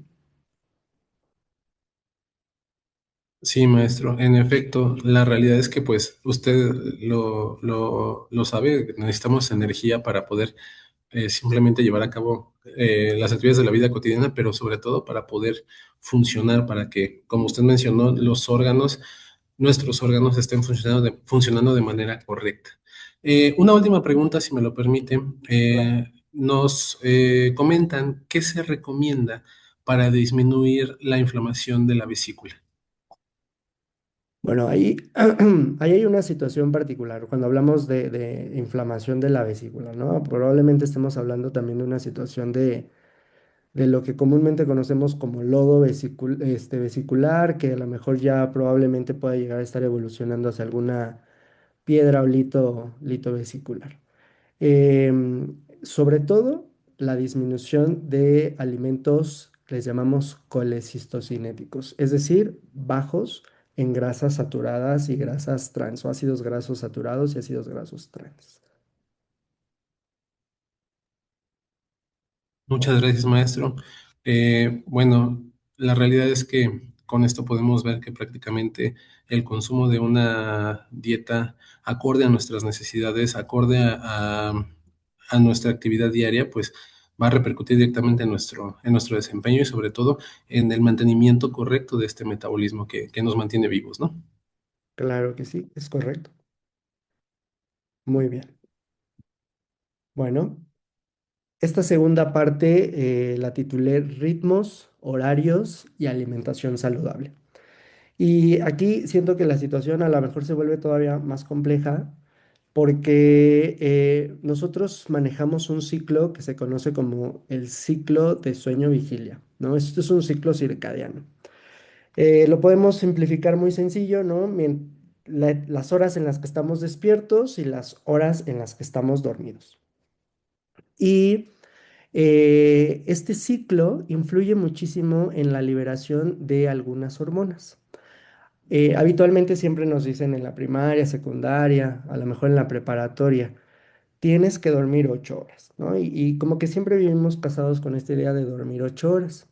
Sí, maestro. En efecto, la realidad es que pues usted lo sabe, necesitamos energía para poder simplemente llevar a cabo las actividades de la vida cotidiana, pero sobre todo para poder funcionar, para que, como usted mencionó, nuestros órganos estén funcionando de manera correcta. Una última pregunta, si me lo permite. Claro. Nos comentan qué se recomienda para disminuir la inflamación de la vesícula. Bueno, ahí hay una situación particular cuando hablamos de inflamación de la vesícula, ¿no? Probablemente estemos hablando también de una situación de lo que comúnmente conocemos como lodo vesicular, que a lo mejor ya probablemente pueda llegar a estar evolucionando hacia alguna piedra o lito vesicular. Sobre todo, la disminución de alimentos que les llamamos colecistocinéticos, es decir, bajos en grasas saturadas y grasas trans, o ácidos grasos saturados y ácidos grasos trans. Muchas gracias, maestro. Bueno, la realidad es que con esto podemos ver que prácticamente el consumo de una dieta acorde a nuestras necesidades, acorde a nuestra actividad diaria, pues va a repercutir directamente en nuestro desempeño y sobre todo en el mantenimiento correcto de este metabolismo que nos mantiene vivos, ¿no? Claro que sí, es correcto. Muy bien. Bueno, esta segunda parte la titulé Ritmos, horarios y alimentación saludable. Y aquí siento que la situación a lo mejor se vuelve todavía más compleja porque nosotros manejamos un ciclo que se conoce como el ciclo de sueño-vigilia, ¿no? Esto es un ciclo circadiano. Lo podemos simplificar muy sencillo, ¿no? Las horas en las que estamos despiertos y las horas en las que estamos dormidos. Y este ciclo influye muchísimo en la liberación de algunas hormonas. Habitualmente siempre nos dicen en la primaria, secundaria, a lo mejor en la preparatoria, tienes que dormir 8 horas, ¿no? Y como que siempre vivimos casados con esta idea de dormir 8 horas.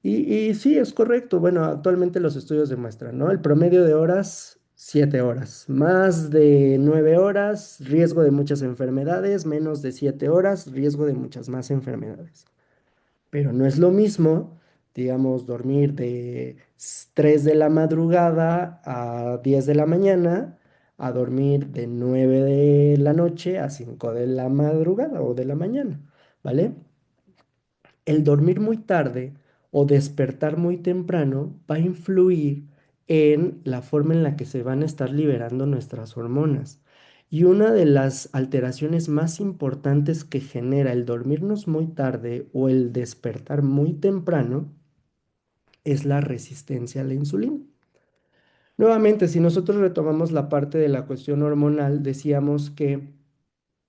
Y sí, es correcto. Bueno, actualmente los estudios demuestran, ¿no? El promedio de horas, 7 horas. Más de 9 horas, riesgo de muchas enfermedades. Menos de 7 horas, riesgo de muchas más enfermedades. Pero no es lo mismo digamos, dormir de 3 de la madrugada a 10 de la mañana, a dormir de 9 de la noche a 5 de la madrugada o de la mañana, ¿vale? El dormir muy tarde o despertar muy temprano va a influir en la forma en la que se van a estar liberando nuestras hormonas. Y una de las alteraciones más importantes que genera el dormirnos muy tarde o el despertar muy temprano es la resistencia a la insulina. Nuevamente, si nosotros retomamos la parte de la cuestión hormonal, decíamos que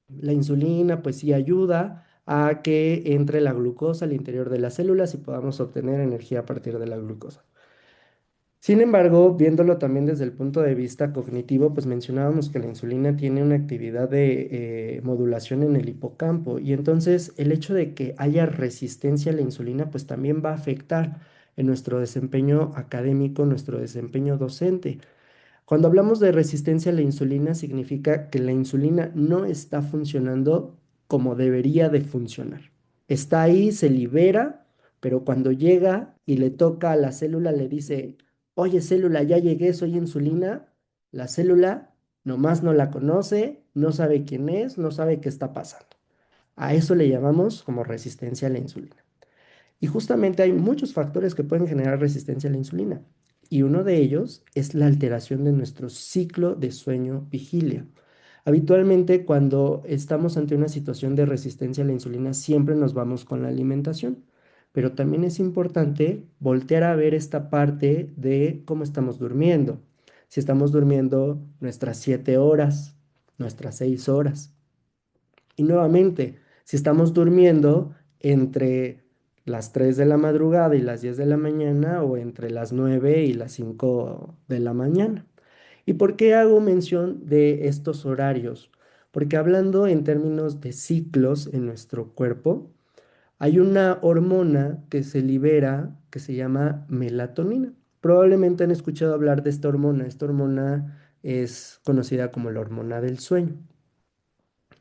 la insulina pues sí ayuda a que entre la glucosa al interior de las células y podamos obtener energía a partir de la glucosa. Sin embargo, viéndolo también desde el punto de vista cognitivo, pues mencionábamos que la insulina tiene una actividad de modulación en el hipocampo y entonces el hecho de que haya resistencia a la insulina pues también va a afectar en nuestro desempeño académico, nuestro desempeño docente. Cuando hablamos de resistencia a la insulina, significa que la insulina no está funcionando como debería de funcionar. Está ahí, se libera, pero cuando llega y le toca a la célula, le dice, oye célula, ya llegué, soy insulina. La célula nomás no la conoce, no sabe quién es, no sabe qué está pasando. A eso le llamamos como resistencia a la insulina. Y justamente hay muchos factores que pueden generar resistencia a la insulina. Y uno de ellos es la alteración de nuestro ciclo de sueño-vigilia. Habitualmente, cuando estamos ante una situación de resistencia a la insulina, siempre nos vamos con la alimentación. Pero también es importante voltear a ver esta parte de cómo estamos durmiendo. Si estamos durmiendo nuestras 7 horas, nuestras 6 horas. Y nuevamente, si estamos durmiendo entre las 3 de la madrugada y las 10 de la mañana o entre las 9 y las 5 de la mañana. ¿Y por qué hago mención de estos horarios? Porque hablando en términos de ciclos en nuestro cuerpo, hay una hormona que se libera que se llama melatonina. Probablemente han escuchado hablar de esta hormona. Esta hormona es conocida como la hormona del sueño.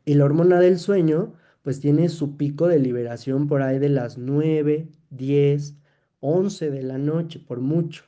Y la hormona del sueño, pues tiene su pico de liberación por ahí de las 9, 10, 11 de la noche, por mucho.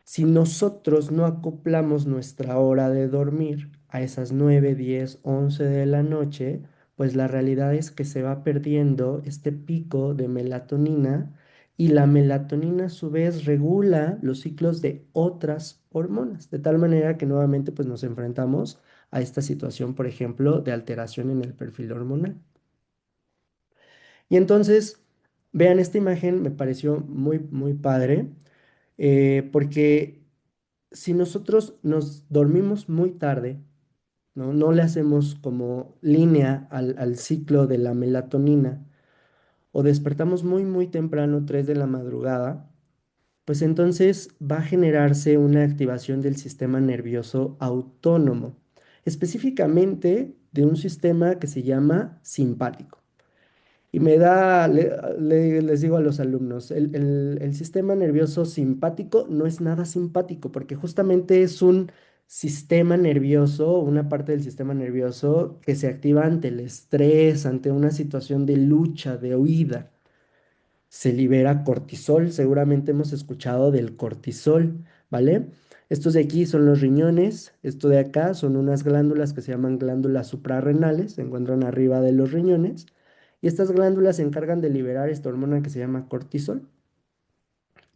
Si nosotros no acoplamos nuestra hora de dormir a esas 9, 10, 11 de la noche, pues la realidad es que se va perdiendo este pico de melatonina y la melatonina a su vez regula los ciclos de otras hormonas, de tal manera que nuevamente pues nos enfrentamos a esta situación, por ejemplo, de alteración en el perfil hormonal. Y entonces, vean esta imagen, me pareció muy padre, porque si nosotros nos dormimos muy tarde, ¿no? No le hacemos como línea al ciclo de la melatonina, o despertamos muy temprano, 3 de la madrugada, pues entonces va a generarse una activación del sistema nervioso autónomo, específicamente de un sistema que se llama simpático. Y les digo a los alumnos, el sistema nervioso simpático no es nada simpático, porque justamente es un sistema nervioso, una parte del sistema nervioso que se activa ante el estrés, ante una situación de lucha, de huida. Se libera cortisol, seguramente hemos escuchado del cortisol, ¿vale? Estos de aquí son los riñones, esto de acá son unas glándulas que se llaman glándulas suprarrenales, se encuentran arriba de los riñones, y estas glándulas se encargan de liberar esta hormona que se llama cortisol.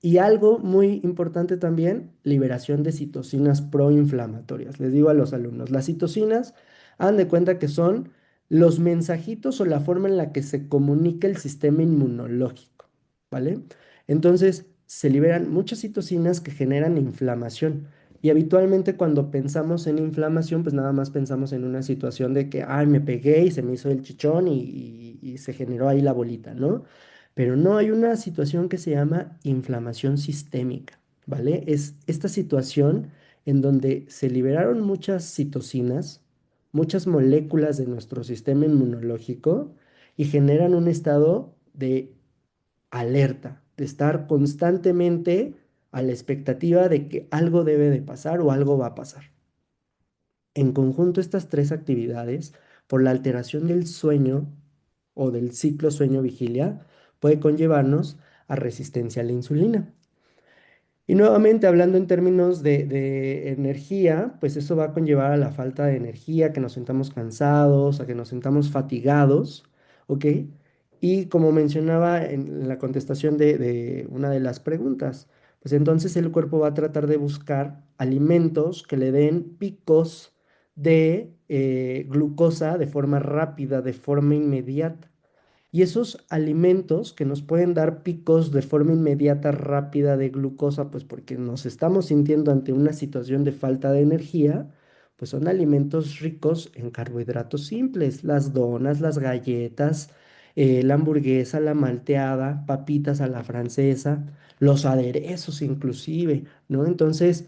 Y algo muy importante también, liberación de citocinas proinflamatorias. Les digo a los alumnos, las citocinas, hagan de cuenta que son los mensajitos o la forma en la que se comunica el sistema inmunológico, ¿vale? Entonces, se liberan muchas citocinas que generan inflamación. Y habitualmente cuando pensamos en inflamación, pues nada más pensamos en una situación de que, ay, me pegué y se me hizo el chichón y se generó ahí la bolita, ¿no? Pero no, hay una situación que se llama inflamación sistémica, ¿vale? Es esta situación en donde se liberaron muchas citocinas, muchas moléculas de nuestro sistema inmunológico y generan un estado de alerta, de estar constantemente a la expectativa de que algo debe de pasar o algo va a pasar. En conjunto, estas tres actividades, por la alteración del sueño o del ciclo sueño-vigilia, puede conllevarnos a resistencia a la insulina. Y nuevamente hablando en términos de energía, pues eso va a conllevar a la falta de energía, que nos sentamos cansados, a que nos sentamos fatigados, ¿ok? Y como mencionaba en la contestación de una de las preguntas, pues entonces el cuerpo va a tratar de buscar alimentos que le den picos de glucosa de forma rápida, de forma inmediata. Y esos alimentos que nos pueden dar picos de forma inmediata, rápida de glucosa, pues porque nos estamos sintiendo ante una situación de falta de energía, pues son alimentos ricos en carbohidratos simples, las donas, las galletas, la hamburguesa, la malteada, papitas a la francesa, los aderezos inclusive, ¿no? Entonces,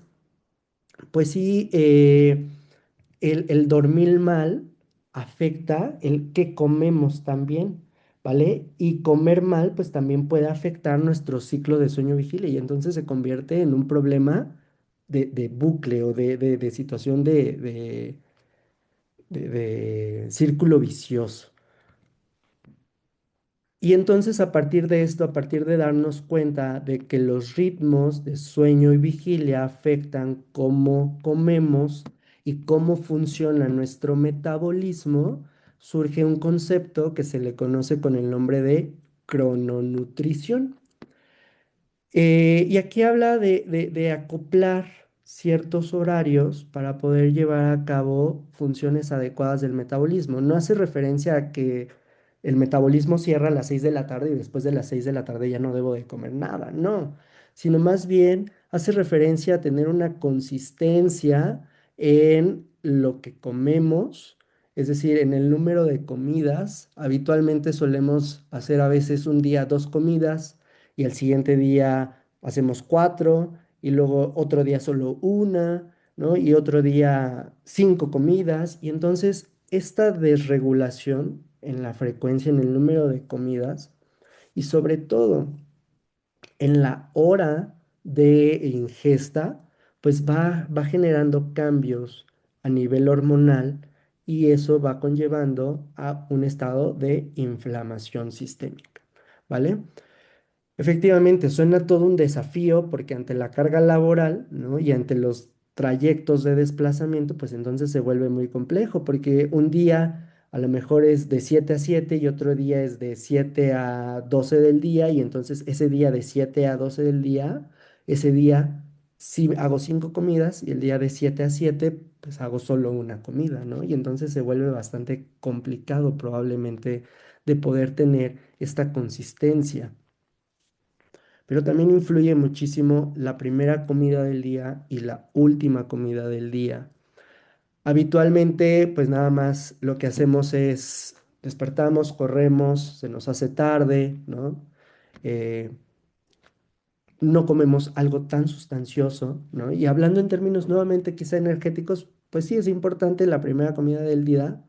pues sí, el dormir mal afecta el que comemos también, ¿vale? Y comer mal, pues también puede afectar nuestro ciclo de sueño-vigilia y entonces se convierte en un problema de bucle o de situación de círculo vicioso. Y entonces a partir de esto, a partir de darnos cuenta de que los ritmos de sueño y vigilia afectan cómo comemos y cómo funciona nuestro metabolismo, surge un concepto que se le conoce con el nombre de crononutrición. Y aquí habla de acoplar ciertos horarios para poder llevar a cabo funciones adecuadas del metabolismo. No hace referencia a que el metabolismo cierra a las 6 de la tarde y después de las 6 de la tarde ya no debo de comer nada, no, sino más bien hace referencia a tener una consistencia en lo que comemos, es decir, en el número de comidas. Habitualmente solemos hacer a veces un día dos comidas y el siguiente día hacemos cuatro y luego otro día solo una, ¿no? Y otro día cinco comidas. Y entonces esta desregulación en la frecuencia, en el número de comidas y sobre todo en la hora de ingesta, pues va generando cambios a nivel hormonal y eso va conllevando a un estado de inflamación sistémica, ¿vale? Efectivamente, suena todo un desafío porque ante la carga laboral, ¿no? Y ante los trayectos de desplazamiento, pues entonces se vuelve muy complejo porque un día a lo mejor es de 7 a 7 y otro día es de 7 a 12 del día y entonces ese día de 7 a 12 del día, ese día sí hago cinco comidas y el día de 7 a 7 pues hago solo una comida, ¿no? Y entonces se vuelve bastante complicado probablemente de poder tener esta consistencia. Pero también influye muchísimo la primera comida del día y la última comida del día. Habitualmente, pues nada más lo que hacemos es despertamos, corremos, se nos hace tarde, ¿no? Eh, no comemos algo tan sustancioso, ¿no? Y hablando en términos nuevamente quizá energéticos, pues sí es importante la primera comida del día,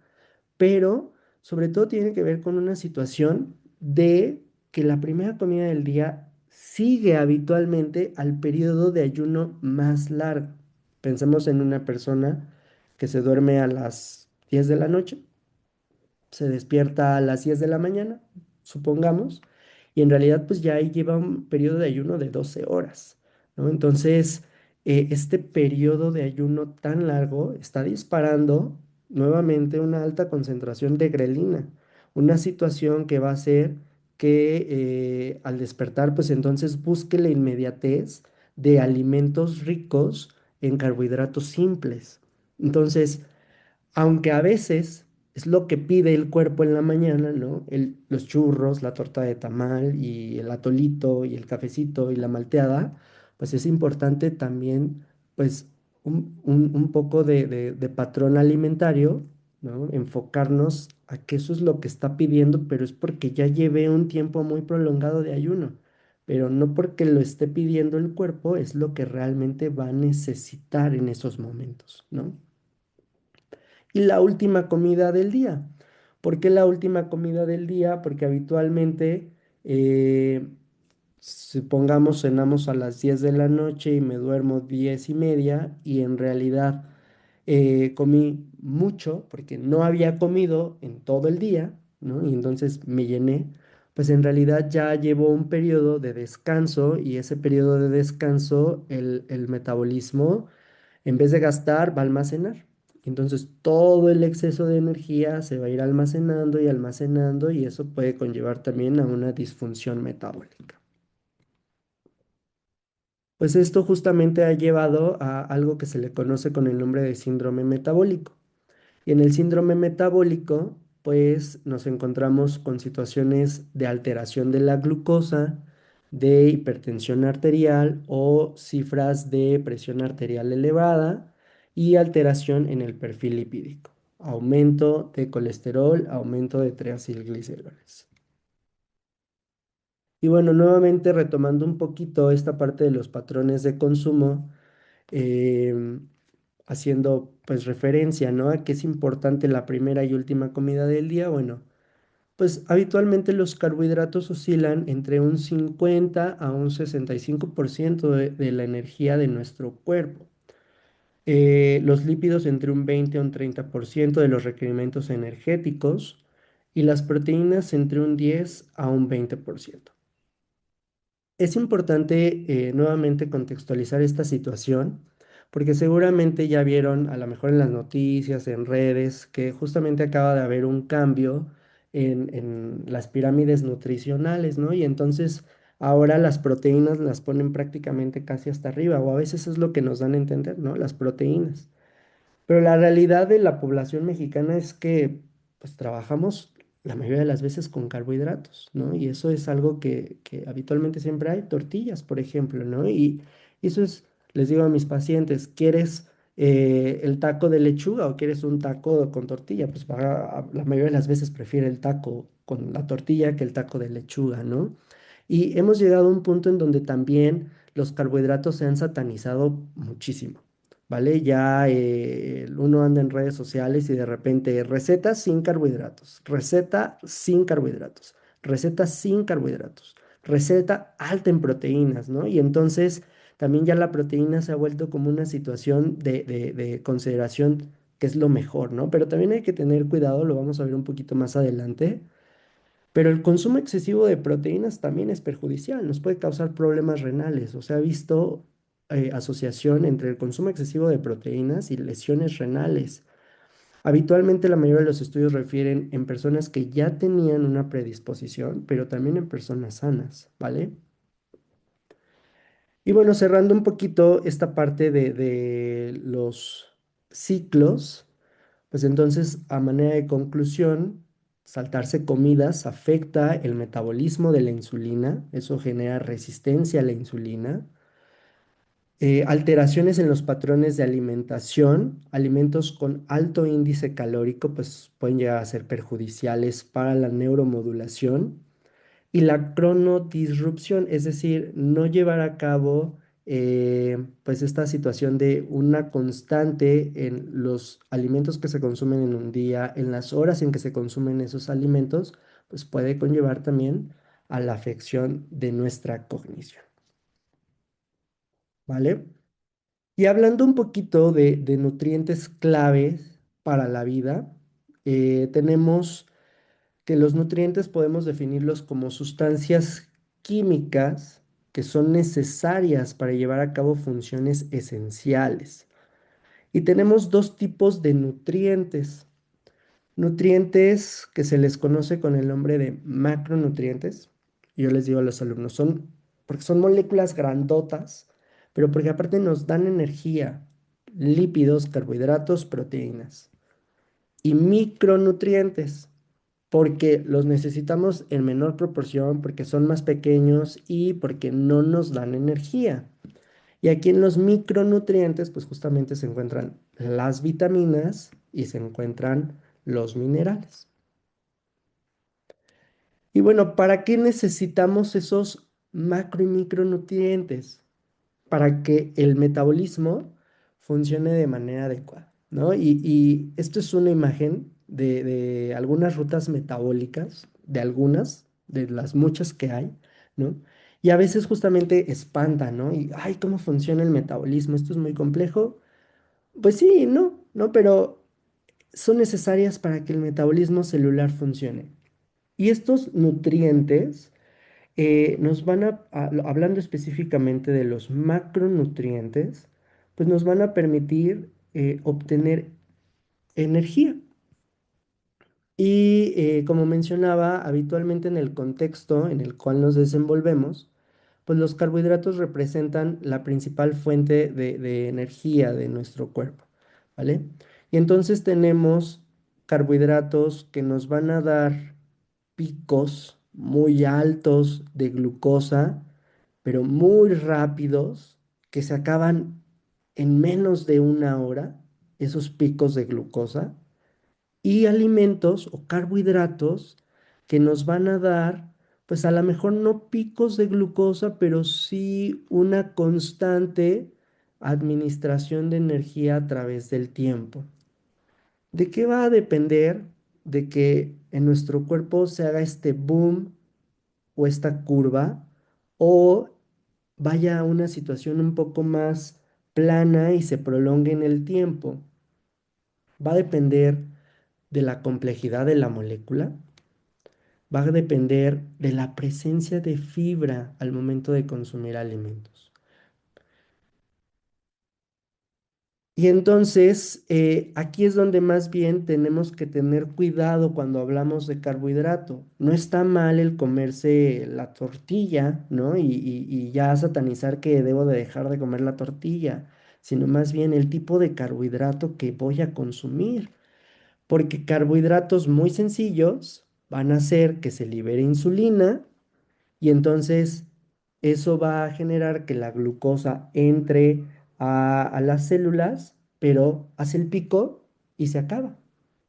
pero sobre todo tiene que ver con una situación de que la primera comida del día sigue habitualmente al periodo de ayuno más largo. Pensemos en una persona que se duerme a las 10 de la noche, se despierta a las 10 de la mañana, supongamos, y en realidad pues ya ahí lleva un periodo de ayuno de 12 horas, ¿no? Entonces, este periodo de ayuno tan largo está disparando nuevamente una alta concentración de grelina, una situación que va a hacer que al despertar pues entonces busque la inmediatez de alimentos ricos en carbohidratos simples. Entonces, aunque a veces es lo que pide el cuerpo en la mañana, ¿no? Los churros, la torta de tamal y el atolito y el cafecito y la malteada, pues es importante también, pues, un poco de patrón alimentario, ¿no? Enfocarnos a que eso es lo que está pidiendo, pero es porque ya llevé un tiempo muy prolongado de ayuno, pero no porque lo esté pidiendo el cuerpo, es lo que realmente va a necesitar en esos momentos, ¿no? Y la última comida del día. ¿Por qué la última comida del día? Porque habitualmente, supongamos, cenamos a las 10 de la noche y me duermo 10:30 y en realidad comí mucho porque no había comido en todo el día, ¿no? Y entonces me llené. pues en realidad ya llevó un periodo de descanso y ese periodo de descanso el metabolismo en vez de gastar va a almacenar. Entonces todo el exceso de energía se va a ir almacenando y almacenando y eso puede conllevar también a una disfunción metabólica. Pues esto justamente ha llevado a algo que se le conoce con el nombre de síndrome metabólico. Y en el síndrome metabólico, pues nos encontramos con situaciones de alteración de la glucosa, de hipertensión arterial o cifras de presión arterial elevada y alteración en el perfil lipídico, aumento de colesterol, aumento de triacilgliceroles. Y bueno, nuevamente retomando un poquito esta parte de los patrones de consumo, em, haciendo pues referencia, ¿no? A que es importante la primera y última comida del día. Bueno, pues habitualmente los carbohidratos oscilan entre un 50 a un 65% de la energía de nuestro cuerpo. Los lípidos entre un 20 a un 30% de los requerimientos energéticos y las proteínas entre un 10 a un 20%. Es importante nuevamente contextualizar esta situación porque seguramente ya vieron a lo mejor en las noticias, en redes, que justamente acaba de haber un cambio en las pirámides nutricionales, ¿no? Y entonces ahora las proteínas las ponen prácticamente casi hasta arriba, o a veces es lo que nos dan a entender, ¿no? Las proteínas. Pero la realidad de la población mexicana es que pues trabajamos la mayoría de las veces con carbohidratos, ¿no? Y eso es algo que habitualmente siempre hay, tortillas, por ejemplo, ¿no? Y eso es, les digo a mis pacientes, ¿quieres el taco de lechuga o quieres un taco con tortilla? Pues la mayoría de las veces prefiere el taco con la tortilla que el taco de lechuga, ¿no? Y hemos llegado a un punto en donde también los carbohidratos se han satanizado muchísimo. ¿Vale? Ya uno anda en redes sociales y de repente receta sin carbohidratos, receta sin carbohidratos, receta sin carbohidratos, receta alta en proteínas, ¿no? Y entonces también ya la proteína se ha vuelto como una situación de consideración que es lo mejor, ¿no? Pero también hay que tener cuidado, lo vamos a ver un poquito más adelante, pero el consumo excesivo de proteínas también es perjudicial, nos puede causar problemas renales. O sea, ha visto asociación entre el consumo excesivo de proteínas y lesiones renales. Habitualmente la mayoría de los estudios refieren en personas que ya tenían una predisposición, pero también en personas sanas, ¿vale? Y bueno, cerrando un poquito esta parte de los ciclos. Pues entonces, a manera de conclusión, saltarse comidas afecta el metabolismo de la insulina, eso genera resistencia a la insulina, alteraciones en los patrones de alimentación, alimentos con alto índice calórico, pues pueden llegar a ser perjudiciales para la neuromodulación y la cronodisrupción, es decir, no llevar a cabo pues esta situación de una constante en los alimentos que se consumen en un día, en las horas en que se consumen esos alimentos, pues puede conllevar también a la afección de nuestra cognición, ¿vale? Y hablando un poquito de nutrientes claves para la vida, tenemos que los nutrientes podemos definirlos como sustancias químicas que son necesarias para llevar a cabo funciones esenciales. Y tenemos dos tipos de nutrientes. Nutrientes que se les conoce con el nombre de macronutrientes. Yo les digo a los alumnos, porque son moléculas grandotas, pero porque aparte nos dan energía, lípidos, carbohidratos, proteínas. Y micronutrientes porque los necesitamos en menor proporción, porque son más pequeños y porque no nos dan energía. Y aquí en los micronutrientes, pues justamente se encuentran las vitaminas y se encuentran los minerales. Y bueno, ¿para qué necesitamos esos macro y micronutrientes? Para que el metabolismo funcione de manera adecuada, ¿no? Y esto es una imagen de algunas rutas metabólicas, de algunas, de las muchas que hay, ¿no? Y a veces justamente espanta, ¿no? Y, ay, ¿cómo funciona el metabolismo? ¿Esto es muy complejo? Pues sí, no, pero son necesarias para que el metabolismo celular funcione. Y estos nutrientes nos van hablando específicamente de los macronutrientes, pues nos van a permitir obtener energía. Y como mencionaba, habitualmente en el contexto en el cual nos desenvolvemos, pues los carbohidratos representan la principal fuente de energía de nuestro cuerpo, ¿vale? Y entonces tenemos carbohidratos que nos van a dar picos muy altos de glucosa, pero muy rápidos, que se acaban en menos de una hora, esos picos de glucosa, y alimentos o carbohidratos que nos van a dar, pues a lo mejor no picos de glucosa, pero sí una constante administración de energía a través del tiempo. ¿De qué va a depender de que en nuestro cuerpo se haga este boom o esta curva o vaya a una situación un poco más plana y se prolongue en el tiempo? Va a depender de la complejidad de la molécula, va a depender de la presencia de fibra al momento de consumir alimentos. Y entonces, aquí es donde más bien tenemos que tener cuidado cuando hablamos de carbohidrato. No está mal el comerse la tortilla, ¿no? Y ya satanizar que debo de dejar de comer la tortilla, sino más bien el tipo de carbohidrato que voy a consumir. Porque carbohidratos muy sencillos van a hacer que se libere insulina y entonces eso va a generar que la glucosa entre a las células, pero hace el pico y se acaba,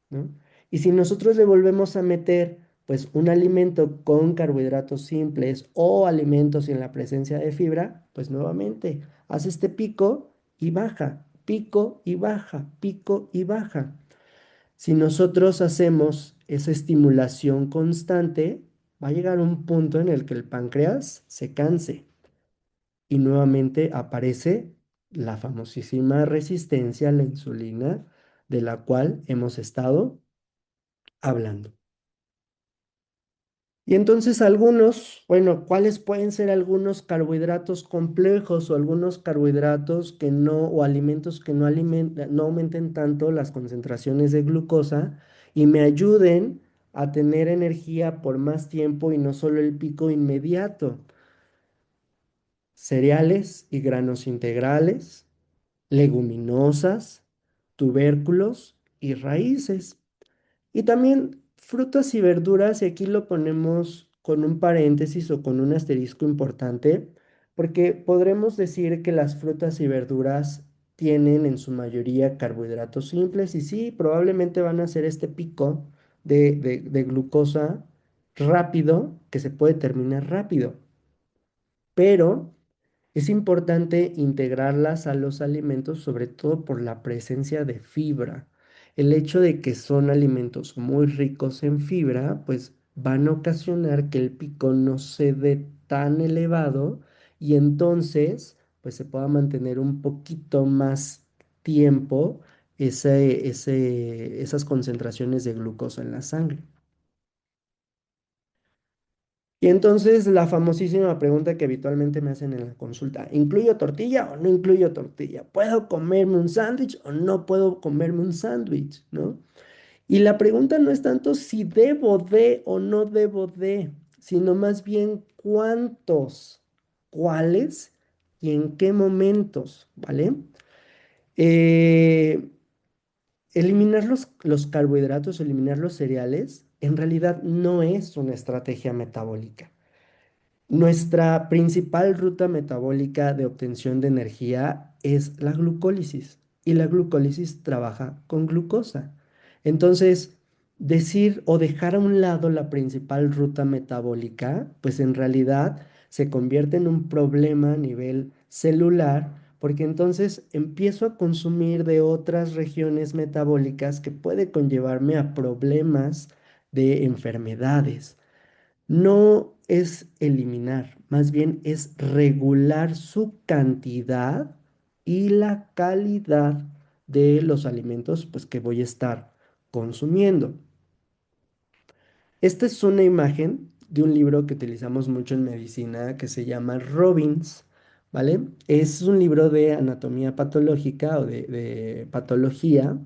¿no? Y si nosotros le volvemos a meter pues un alimento con carbohidratos simples o alimentos sin la presencia de fibra, pues nuevamente hace este pico y baja, pico y baja, pico y baja. Si nosotros hacemos esa estimulación constante, va a llegar un punto en el que el páncreas se canse y nuevamente aparece la famosísima resistencia a la insulina de la cual hemos estado hablando. Y entonces algunos, bueno, ¿cuáles pueden ser algunos carbohidratos complejos o algunos carbohidratos que no, o alimentos que no aumenten tanto las concentraciones de glucosa y me ayuden a tener energía por más tiempo y no solo el pico inmediato? Cereales y granos integrales, leguminosas, tubérculos y raíces. Y también frutas y verduras, y aquí lo ponemos con un paréntesis o con un asterisco importante, porque podremos decir que las frutas y verduras tienen en su mayoría carbohidratos simples y sí, probablemente van a hacer este pico de glucosa rápido, que se puede terminar rápido, pero es importante integrarlas a los alimentos, sobre todo por la presencia de fibra. El hecho de que son alimentos muy ricos en fibra, pues van a ocasionar que el pico no se dé tan elevado y entonces, pues se pueda mantener un poquito más tiempo esas concentraciones de glucosa en la sangre. Y entonces la famosísima pregunta que habitualmente me hacen en la consulta: ¿incluyo tortilla o no incluyo tortilla? ¿Puedo comerme un sándwich o no puedo comerme un sándwich? ¿No? Y la pregunta no es tanto si debo de o no debo de, sino más bien cuántos, cuáles y en qué momentos, ¿vale? Eh, Eliminar los carbohidratos, eliminar los cereales, en realidad no es una estrategia metabólica. Nuestra principal ruta metabólica de obtención de energía es la glucólisis y la glucólisis trabaja con glucosa. Entonces, decir o dejar a un lado la principal ruta metabólica, pues en realidad se convierte en un problema a nivel celular, porque entonces empiezo a consumir de otras regiones metabólicas que puede conllevarme a problemas de enfermedades. No es eliminar, más bien es regular su cantidad y la calidad de los alimentos pues, que voy a estar consumiendo. Esta es una imagen de un libro que utilizamos mucho en medicina que se llama Robbins, ¿vale? Es un libro de anatomía patológica o de patología.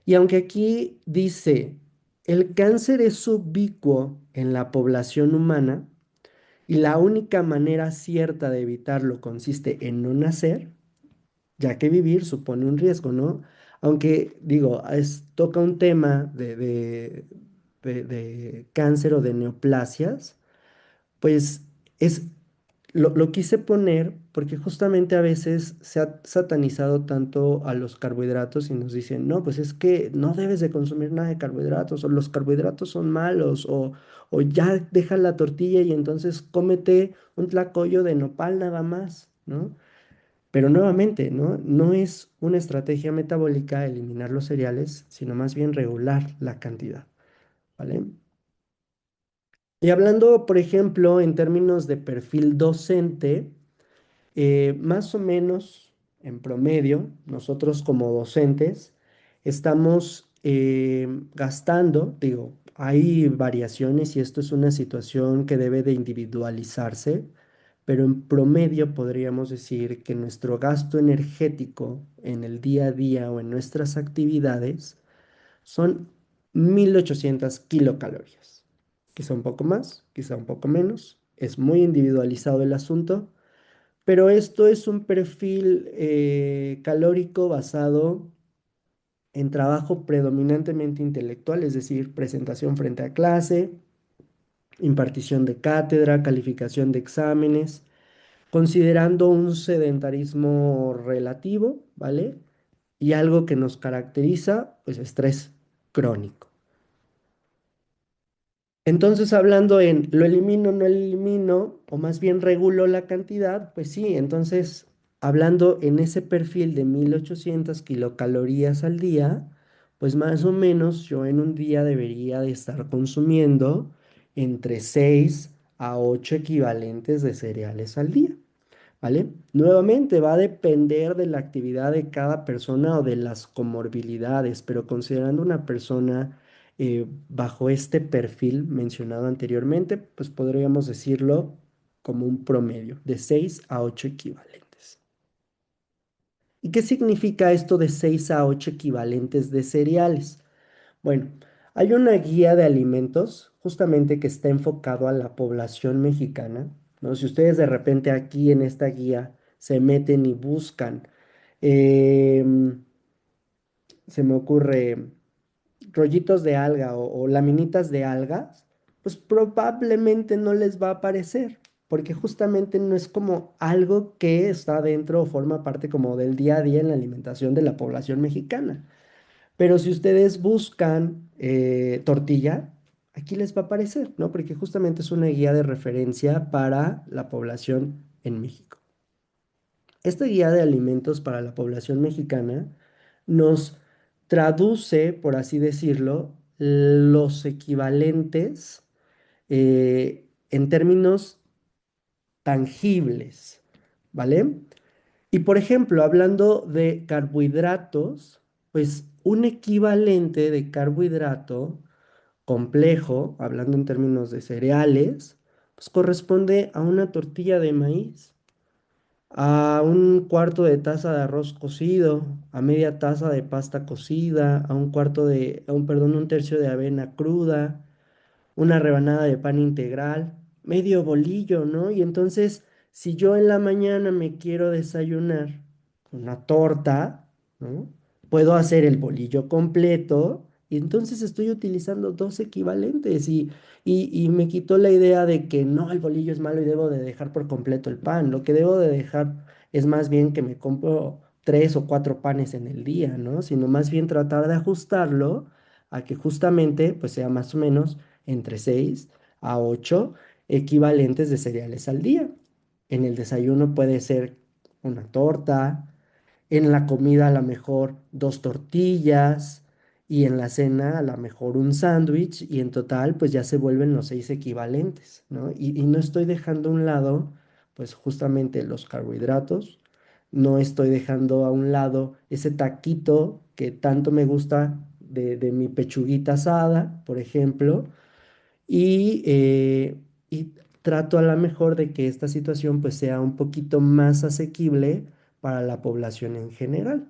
Y aunque aquí dice, el cáncer es ubicuo en la población humana y la única manera cierta de evitarlo consiste en no nacer, ya que vivir supone un riesgo, ¿no? Aunque digo, toca un tema de cáncer o de neoplasias, pues es, lo quise poner porque justamente a veces se ha satanizado tanto a los carbohidratos y nos dicen, no, pues es que no debes de consumir nada de carbohidratos, o los carbohidratos son malos, o ya deja la tortilla y entonces cómete un tlacoyo de nopal nada más, ¿no? Pero nuevamente, ¿no? No es una estrategia metabólica eliminar los cereales, sino más bien regular la cantidad, ¿vale? Y hablando, por ejemplo, en términos de perfil docente, más o menos en promedio, nosotros como docentes estamos gastando, digo, hay variaciones y esto es una situación que debe de individualizarse, pero en promedio podríamos decir que nuestro gasto energético en el día a día o en nuestras actividades son 1800 kilocalorías. Quizá un poco más, quizá un poco menos. Es muy individualizado el asunto, pero esto es un perfil calórico basado en trabajo predominantemente intelectual, es decir, presentación frente a clase, impartición de cátedra, calificación de exámenes, considerando un sedentarismo relativo, ¿vale? Y algo que nos caracteriza, pues estrés crónico. Entonces, hablando en lo elimino, no elimino, o más bien regulo la cantidad, pues sí, entonces, hablando en ese perfil de 1800 kilocalorías al día, pues más o menos yo en un día debería de estar consumiendo entre 6 a 8 equivalentes de cereales al día. ¿Vale? Nuevamente va a depender de la actividad de cada persona o de las comorbilidades, pero considerando una persona bajo este perfil mencionado anteriormente, pues podríamos decirlo como un promedio de 6 a 8 equivalentes. ¿Y qué significa esto de 6 a 8 equivalentes de cereales? Bueno, hay una guía de alimentos justamente que está enfocado a la población mexicana, ¿no? Si ustedes de repente aquí en esta guía se meten y buscan, em, se me ocurre rollitos de alga o laminitas de algas, pues probablemente no les va a aparecer, porque justamente no es como algo que está dentro o forma parte como del día a día en la alimentación de la población mexicana. Pero si ustedes buscan tortilla, aquí les va a aparecer, ¿no? Porque justamente es una guía de referencia para la población en México. Esta guía de alimentos para la población mexicana nos traduce, por así decirlo, los equivalentes en términos tangibles, ¿vale? Y por ejemplo, hablando de carbohidratos, pues un equivalente de carbohidrato complejo, hablando en términos de cereales, pues corresponde a una tortilla de maíz, a un cuarto de taza de arroz cocido, a media taza de pasta cocida, perdón, un tercio de avena cruda, una rebanada de pan integral, medio bolillo, ¿no? Y entonces, si yo en la mañana me quiero desayunar una torta, ¿no? Puedo hacer el bolillo completo y entonces estoy utilizando dos equivalentes y me quitó la idea de que no, el bolillo es malo y debo de dejar por completo el pan. Lo que debo de dejar es más bien que me compro 3 o 4 panes en el día, ¿no? Sino más bien tratar de ajustarlo a que justamente pues sea más o menos entre 6 a 8 equivalentes de cereales al día. En el desayuno puede ser una torta, en la comida a lo mejor 2 tortillas y en la cena a lo mejor un sándwich y en total pues ya se vuelven los 6 equivalentes, ¿no? Y no estoy dejando a un lado pues justamente los carbohidratos, no estoy dejando a un lado ese taquito que tanto me gusta de mi pechuguita asada, por ejemplo, y trato a la mejor de que esta situación pues sea un poquito más asequible para la población en general.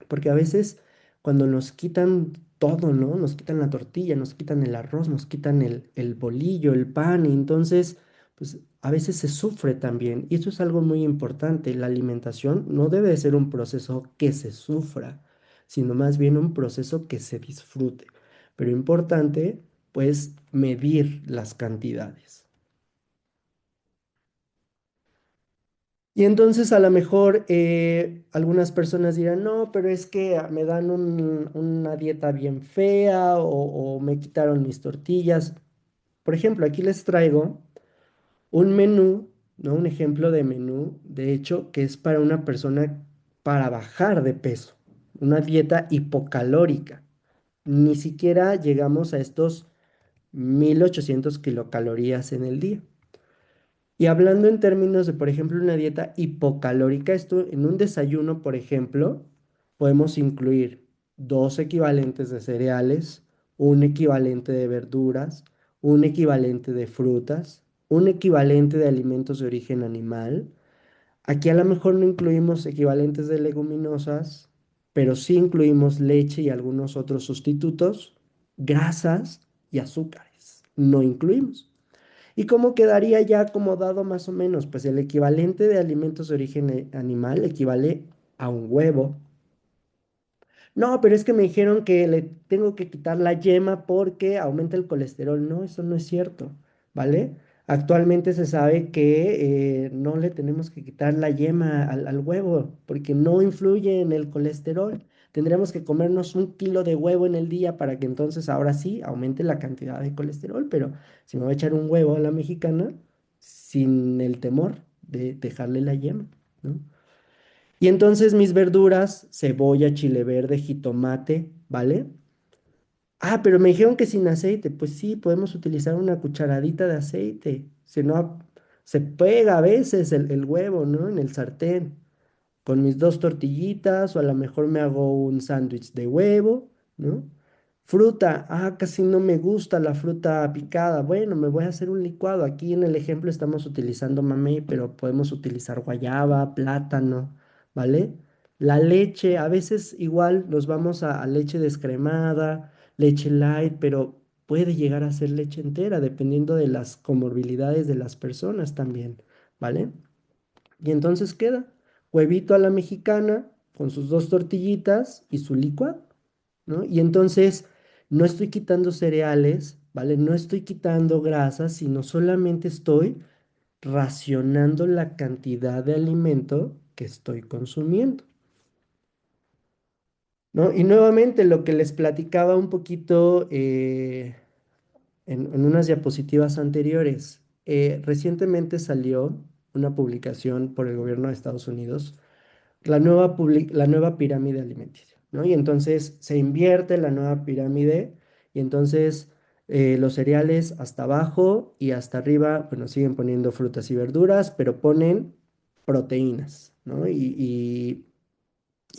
Porque a veces cuando nos quitan todo, ¿no? Nos quitan la tortilla, nos quitan el arroz, nos quitan el bolillo, el pan, y entonces, pues a veces se sufre también. Y eso es algo muy importante. La alimentación no debe de ser un proceso que se sufra, sino más bien un proceso que se disfrute. Pero importante, pues, medir las cantidades. Y entonces a lo mejor algunas personas dirán, no, pero es que me dan una dieta bien fea o me quitaron mis tortillas. Por ejemplo, aquí les traigo un menú, ¿no? Un ejemplo de menú, de hecho, que es para una persona para bajar de peso. Una dieta hipocalórica. Ni siquiera llegamos a estos 1800 kilocalorías en el día. Y hablando en términos de, por ejemplo, una dieta hipocalórica, esto en un desayuno, por ejemplo, podemos incluir dos equivalentes de cereales, un equivalente de verduras, un equivalente de frutas, un equivalente de alimentos de origen animal. Aquí a lo mejor no incluimos equivalentes de leguminosas, pero sí incluimos leche y algunos otros sustitutos, grasas y azúcares. No incluimos. ¿Y cómo quedaría ya acomodado más o menos? Pues el equivalente de alimentos de origen animal equivale a un huevo. No, pero es que me dijeron que le tengo que quitar la yema porque aumenta el colesterol. No, eso no es cierto, ¿vale? Actualmente se sabe que no le tenemos que quitar la yema al huevo porque no influye en el colesterol. Tendríamos que comernos 1 kilo de huevo en el día para que entonces ahora sí aumente la cantidad de colesterol, pero si me voy a echar un huevo a la mexicana sin el temor de dejarle la yema, ¿no? Y entonces mis verduras, cebolla, chile verde, jitomate, ¿vale? Ah, pero me dijeron que sin aceite. Pues sí, podemos utilizar una cucharadita de aceite. Si no, se pega a veces el huevo, ¿no? En el sartén con mis dos tortillitas o a lo mejor me hago un sándwich de huevo, ¿no? Fruta, casi no me gusta la fruta picada. Bueno, me voy a hacer un licuado. Aquí en el ejemplo estamos utilizando mamey, pero podemos utilizar guayaba, plátano, ¿vale? La leche, a veces igual nos vamos a leche descremada, leche light, pero puede llegar a ser leche entera, dependiendo de las comorbilidades de las personas también, ¿vale? Y entonces queda huevito a la mexicana con sus dos tortillitas y su licuado, ¿no? Y entonces no estoy quitando cereales, ¿vale? No estoy quitando grasas, sino solamente estoy racionando la cantidad de alimento que estoy consumiendo, ¿no? Y nuevamente lo que les platicaba un poquito en unas diapositivas anteriores, recientemente salió una publicación por el gobierno de Estados Unidos la nueva pirámide alimenticia, ¿no? Y entonces se invierte la nueva pirámide y entonces los cereales hasta abajo y hasta arriba, bueno, siguen poniendo frutas y verduras, pero ponen proteínas, ¿no? Y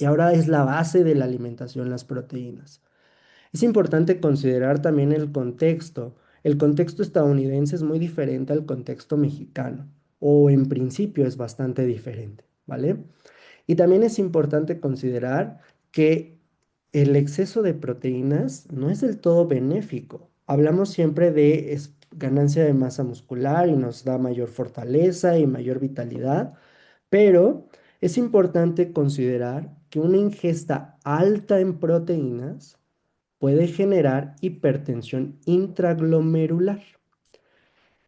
ahora es la base de la alimentación, las proteínas. Es importante considerar también el contexto. El contexto estadounidense es muy diferente al contexto mexicano, o en principio es bastante diferente, ¿vale? Y también es importante considerar que el exceso de proteínas no es del todo benéfico. Hablamos siempre de ganancia de masa muscular y nos da mayor fortaleza y mayor vitalidad, pero es importante considerar que una ingesta alta en proteínas puede generar hipertensión intraglomerular.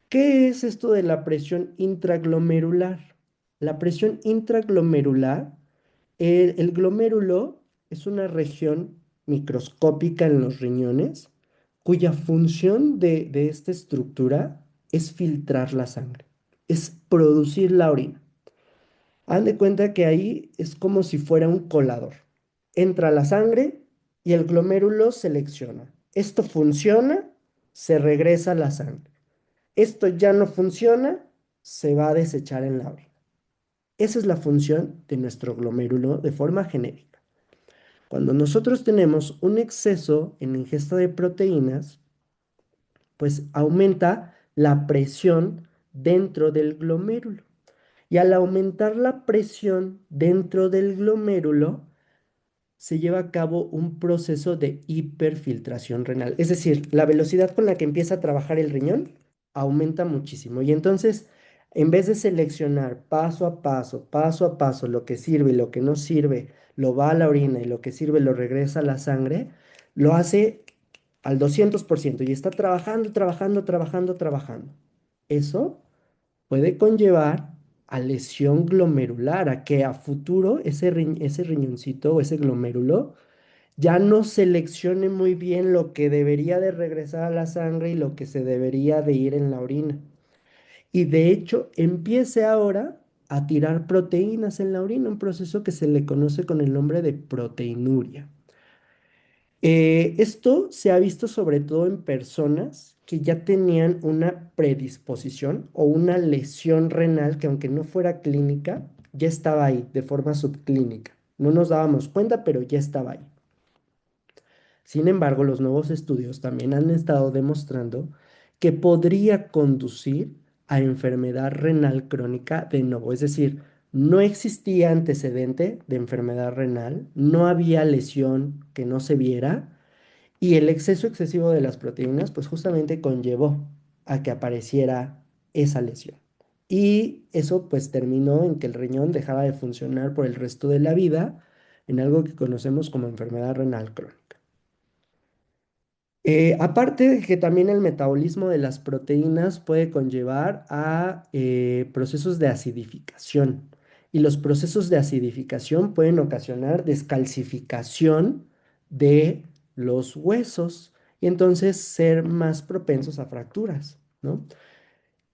¿Qué es esto de la presión intraglomerular? La presión intraglomerular, el glomérulo es una región microscópica en los riñones cuya función de esta estructura es filtrar la sangre, es producir la orina. Hagan de cuenta que ahí es como si fuera un colador. Entra la sangre y el glomérulo selecciona. Esto funciona, se regresa la sangre. Esto ya no funciona, se va a desechar en la orina. Esa es la función de nuestro glomérulo de forma genérica. Cuando nosotros tenemos un exceso en ingesta de proteínas, Pues aumenta la presión dentro del glomérulo. Y al aumentar la presión dentro del glomérulo, se lleva a cabo un proceso de hiperfiltración renal. Es decir, la velocidad con la que empieza a trabajar el riñón aumenta muchísimo. Y entonces, en vez de seleccionar paso a paso, lo que sirve y lo que no sirve, lo va a la orina y lo que sirve lo regresa a la sangre, lo hace al 200% y está trabajando, trabajando, trabajando, trabajando. Eso puede conllevar a lesión glomerular, a que a futuro ese riñoncito o ese glomérulo ya no seleccione muy bien lo que debería de regresar a la sangre y lo que se debería de ir en la orina. Y de hecho empiece ahora a tirar proteínas en la orina, un proceso que se le conoce con el nombre de proteinuria. Esto se ha visto sobre todo en personas que ya tenían una predisposición o una lesión renal que aunque no fuera clínica, ya estaba ahí de forma subclínica. No nos dábamos cuenta, pero ya estaba ahí. Sin embargo, los nuevos estudios también han estado demostrando que podría conducir a enfermedad renal crónica de nuevo. Es decir, no existía antecedente de enfermedad renal, no había lesión que no se viera y el exceso excesivo de las proteínas, pues justamente conllevó a que apareciera esa lesión. Y eso pues terminó en que el riñón dejaba de funcionar por el resto de la vida en algo que conocemos como enfermedad renal crónica. Aparte de que también el metabolismo de las proteínas puede conllevar a procesos de acidificación. Y los procesos de acidificación pueden ocasionar descalcificación de los huesos y entonces ser más propensos a fracturas, ¿no?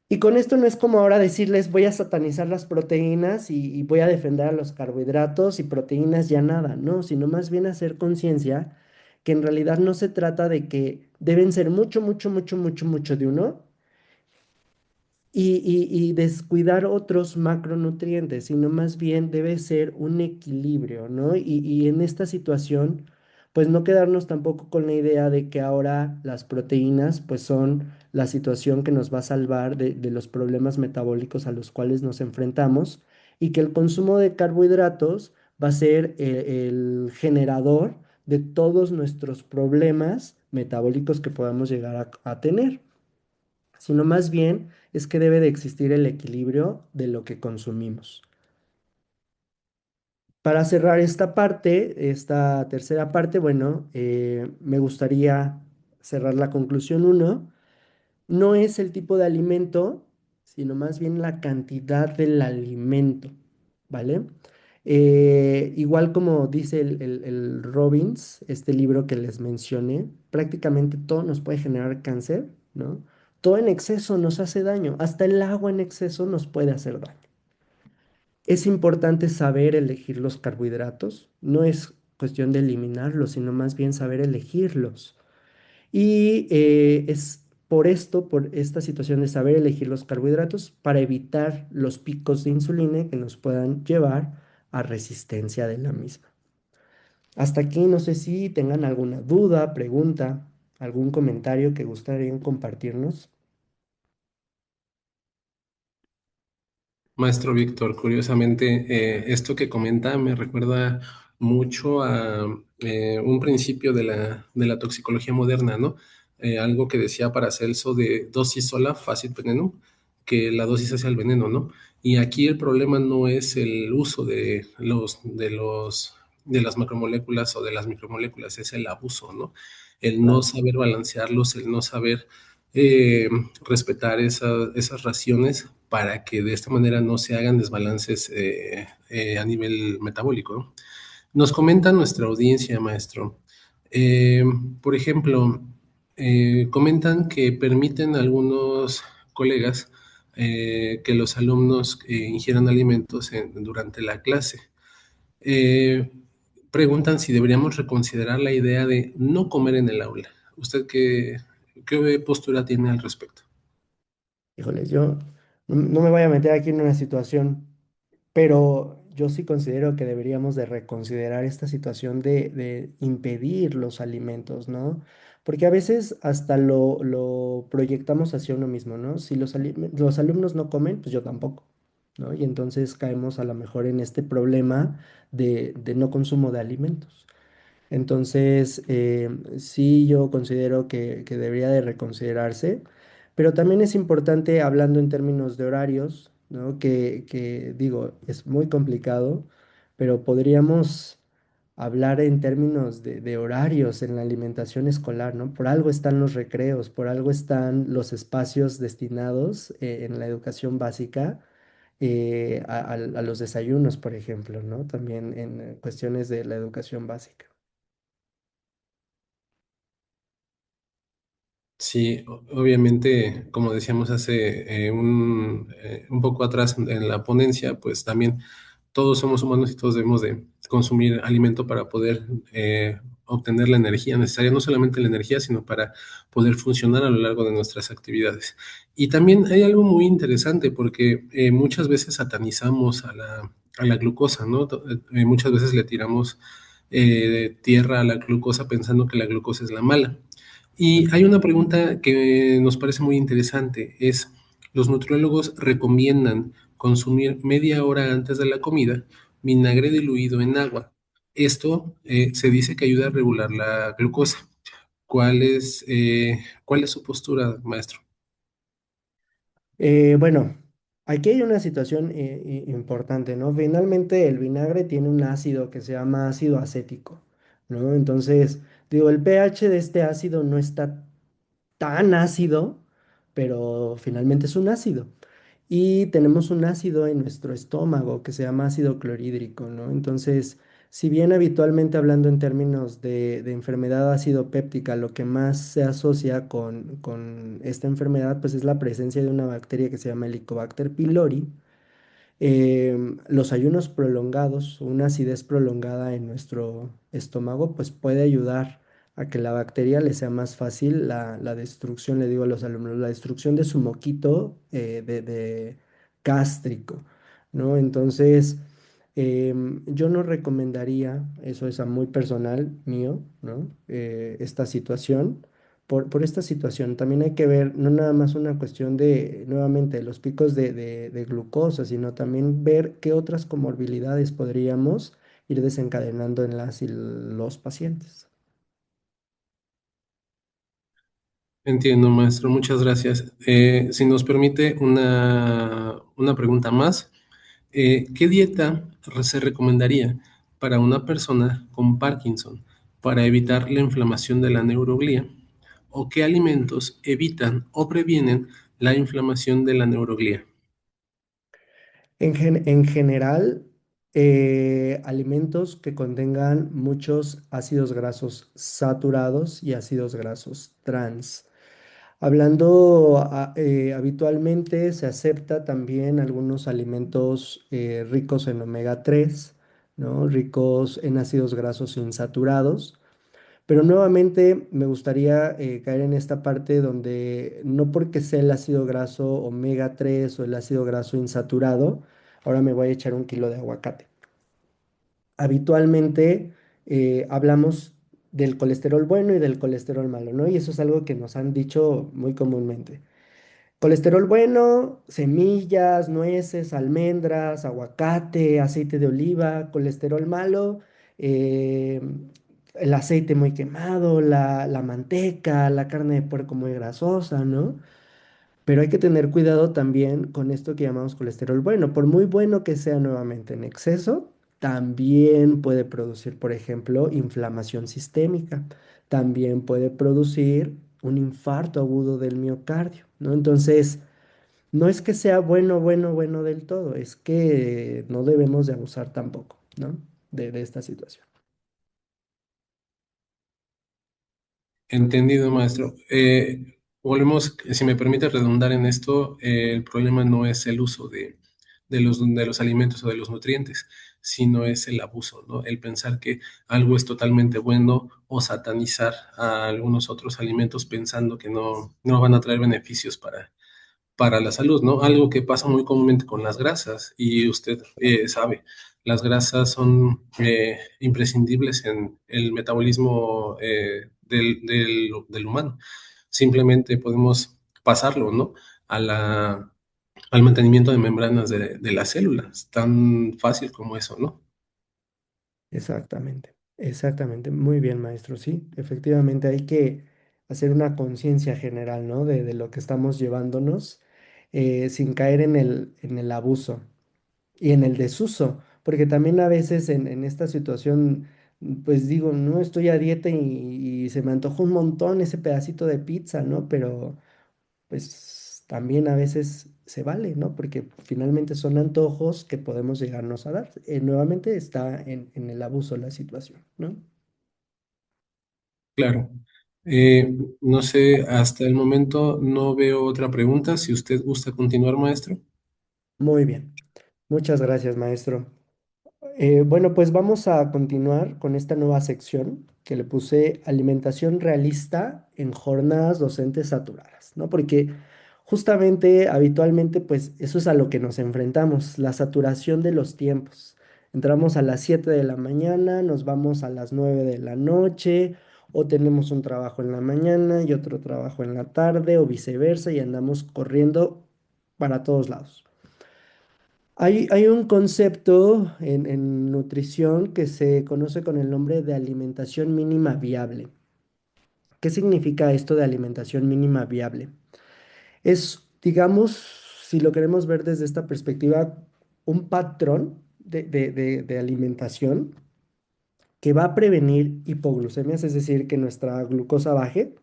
Y con esto no es como ahora decirles voy a satanizar las proteínas y voy a defender a los carbohidratos y proteínas ya nada, no, sino más bien hacer conciencia que en realidad no se trata de que deben ser mucho, mucho, mucho, mucho, mucho de uno y descuidar otros macronutrientes, sino más bien debe ser un equilibrio, ¿no? Y en esta situación, pues no quedarnos tampoco con la idea de que ahora las proteínas, pues son la situación que nos va a salvar de los problemas metabólicos a los cuales nos enfrentamos y que el consumo de carbohidratos va a ser el generador de todos nuestros problemas metabólicos que podamos llegar a tener, sino más bien es que debe de existir el equilibrio de lo que consumimos. Para cerrar esta parte, esta tercera parte, bueno, me gustaría cerrar la conclusión uno. No es el tipo de alimento, sino más bien la cantidad del alimento, ¿vale? Igual como dice el Robbins, este libro que les mencioné, prácticamente todo nos puede generar cáncer, ¿no? Todo en exceso nos hace daño, hasta el agua en exceso nos puede hacer daño. Es importante saber elegir los carbohidratos, no es cuestión de eliminarlos, sino más bien saber elegirlos. Y es por esto, por esta situación de saber elegir los carbohidratos, para evitar los picos de insulina que nos puedan llevar a resistencia de la misma. Hasta aquí no sé si tengan alguna duda, pregunta, algún comentario que gustarían compartirnos. Maestro Víctor, curiosamente, esto que comenta me recuerda mucho a un principio de la toxicología moderna, ¿no? Algo que decía Paracelso de dosis sola, fácil veneno, que la dosis hacia el veneno, ¿no? Y aquí el problema no es el uso de las macromoléculas o de las micromoléculas, es el abuso, ¿no? El no Claro. saber balancearlos, el no saber eh, respetar esas raciones para que de esta manera no se hagan desbalances a nivel metabólico, ¿no? Nos comenta nuestra audiencia, maestro. Eh, por ejemplo, comentan que permiten algunos colegas que los alumnos ingieran alimentos durante la clase. Eh, Preguntan si deberíamos reconsiderar la idea de no comer en el aula. ¿Usted qué postura tiene al respecto? Híjoles, yo no me voy a meter aquí en una situación, pero yo sí considero que deberíamos de reconsiderar esta situación de impedir los alimentos, ¿no? porque a veces hasta lo proyectamos hacia uno mismo, ¿no? Si los alumnos no comen, pues yo tampoco, ¿no? Y entonces caemos a lo mejor en este problema de no consumo de alimentos. Entonces, sí, yo considero que debería de reconsiderarse, pero también es importante, hablando en términos de horarios, ¿no? Que digo, es muy complicado, pero podríamos hablar en términos de horarios en la alimentación escolar, ¿no? Por algo están los recreos, por algo están los espacios destinados en la educación básica a los desayunos, por ejemplo, ¿no? También en cuestiones de la educación básica. Sí, obviamente, como decíamos hace un poco atrás en la ponencia, pues también todos somos humanos y todos debemos de consumir alimento para poder obtener la energía necesaria, no solamente la energía, sino para poder funcionar a lo largo de nuestras actividades. Y también hay algo muy interesante porque muchas veces satanizamos a la glucosa, ¿no? Muchas veces le tiramos tierra a la glucosa pensando que la glucosa es la mala. Y hay una pregunta que nos parece muy interesante, es, los nutriólogos recomiendan consumir media hora antes de la comida vinagre diluido en agua. Esto se dice que ayuda a regular la glucosa. ¿Cuál es su postura, maestro? Bueno, aquí hay una situación importante, ¿no? Finalmente el vinagre tiene un ácido que se llama ácido acético, ¿no? Entonces, digo, el pH de este ácido no está tan ácido, pero finalmente es un ácido. Y tenemos un ácido en nuestro estómago que se llama ácido clorhídrico, ¿no? Entonces, si bien habitualmente hablando en términos de enfermedad ácido péptica, lo que más se asocia con esta enfermedad, pues es la presencia de una bacteria que se llama Helicobacter pylori. Los ayunos prolongados, una acidez prolongada en nuestro estómago, pues puede ayudar a que la bacteria le sea más fácil la destrucción, le digo a los alumnos, la destrucción de su moquito de gástrico, ¿no? Entonces, yo no recomendaría, eso es a muy personal mío, ¿no? Esta situación por esta situación. También hay que ver no nada más una cuestión de, nuevamente, los picos de glucosa, sino también ver qué otras comorbilidades podríamos ir desencadenando en las y los pacientes. Entiendo, maestro, muchas gracias. Si nos permite una pregunta más, ¿qué dieta se recomendaría para una persona con Parkinson para evitar la inflamación de la neuroglía? ¿O qué alimentos evitan o previenen la inflamación de la neuroglía? En general, alimentos que contengan muchos ácidos grasos saturados y ácidos grasos trans. Hablando habitualmente se acepta también algunos alimentos ricos en omega 3, ¿no? Ricos en ácidos grasos insaturados. Pero nuevamente me gustaría caer en esta parte donde no porque sea el ácido graso omega 3 o el ácido graso insaturado, ahora me voy a echar un kilo de aguacate. Habitualmente hablamos del colesterol bueno y del colesterol malo, ¿no? Y eso es algo que nos han dicho muy comúnmente. Colesterol bueno, semillas, nueces, almendras, aguacate, aceite de oliva. Colesterol malo, eh, el aceite muy quemado, la manteca, la carne de puerco muy grasosa, ¿no? Pero hay que tener cuidado también con esto que llamamos colesterol bueno. Por muy bueno que sea nuevamente en exceso, también puede producir, por ejemplo, inflamación sistémica. También puede producir un infarto agudo del miocardio, ¿no? Entonces, no es que sea bueno del todo, es que no debemos de abusar tampoco, ¿no? De esta situación. Entendido, maestro. Volvemos, si me permite redundar en esto, el problema no es el uso de los alimentos o de los nutrientes, sino es el abuso, ¿no? El pensar que algo es totalmente bueno o satanizar a algunos otros alimentos pensando que no van a traer beneficios para la salud, ¿no? Algo que pasa muy comúnmente con las grasas y usted sabe, las grasas son imprescindibles en el metabolismo del humano. Simplemente podemos pasarlo, ¿no? A al mantenimiento de membranas de las células. Tan fácil como eso, ¿no? Exactamente, exactamente. Muy bien, maestro. Sí, efectivamente hay que hacer una conciencia general, ¿no? De lo que estamos llevándonos sin caer en el abuso y en el desuso, porque también a veces en esta situación, pues digo, no estoy a dieta y se me antojó un montón ese pedacito de pizza, ¿no? Pero pues también a veces se vale, ¿no? Porque finalmente son antojos que podemos llegarnos a dar. Nuevamente está en el abuso la situación, ¿no? Claro. No sé, hasta el momento no veo otra pregunta. Si usted gusta continuar, maestro. Muy bien. Muchas gracias, maestro. Bueno, pues vamos a continuar con esta nueva sección que le puse alimentación realista en jornadas docentes saturadas, ¿no? Porque justamente, habitualmente, pues eso es a lo que nos enfrentamos, la saturación de los tiempos. Entramos a las 7 de la mañana, nos vamos a las 9 de la noche, o tenemos un trabajo en la mañana y otro trabajo en la tarde, o viceversa, y andamos corriendo para todos lados. Hay un concepto en nutrición que se conoce con el nombre de alimentación mínima viable. ¿Qué significa esto de alimentación mínima viable? Es, digamos, si lo queremos ver desde esta perspectiva, un patrón de alimentación que va a prevenir hipoglucemias, es decir, que nuestra glucosa baje,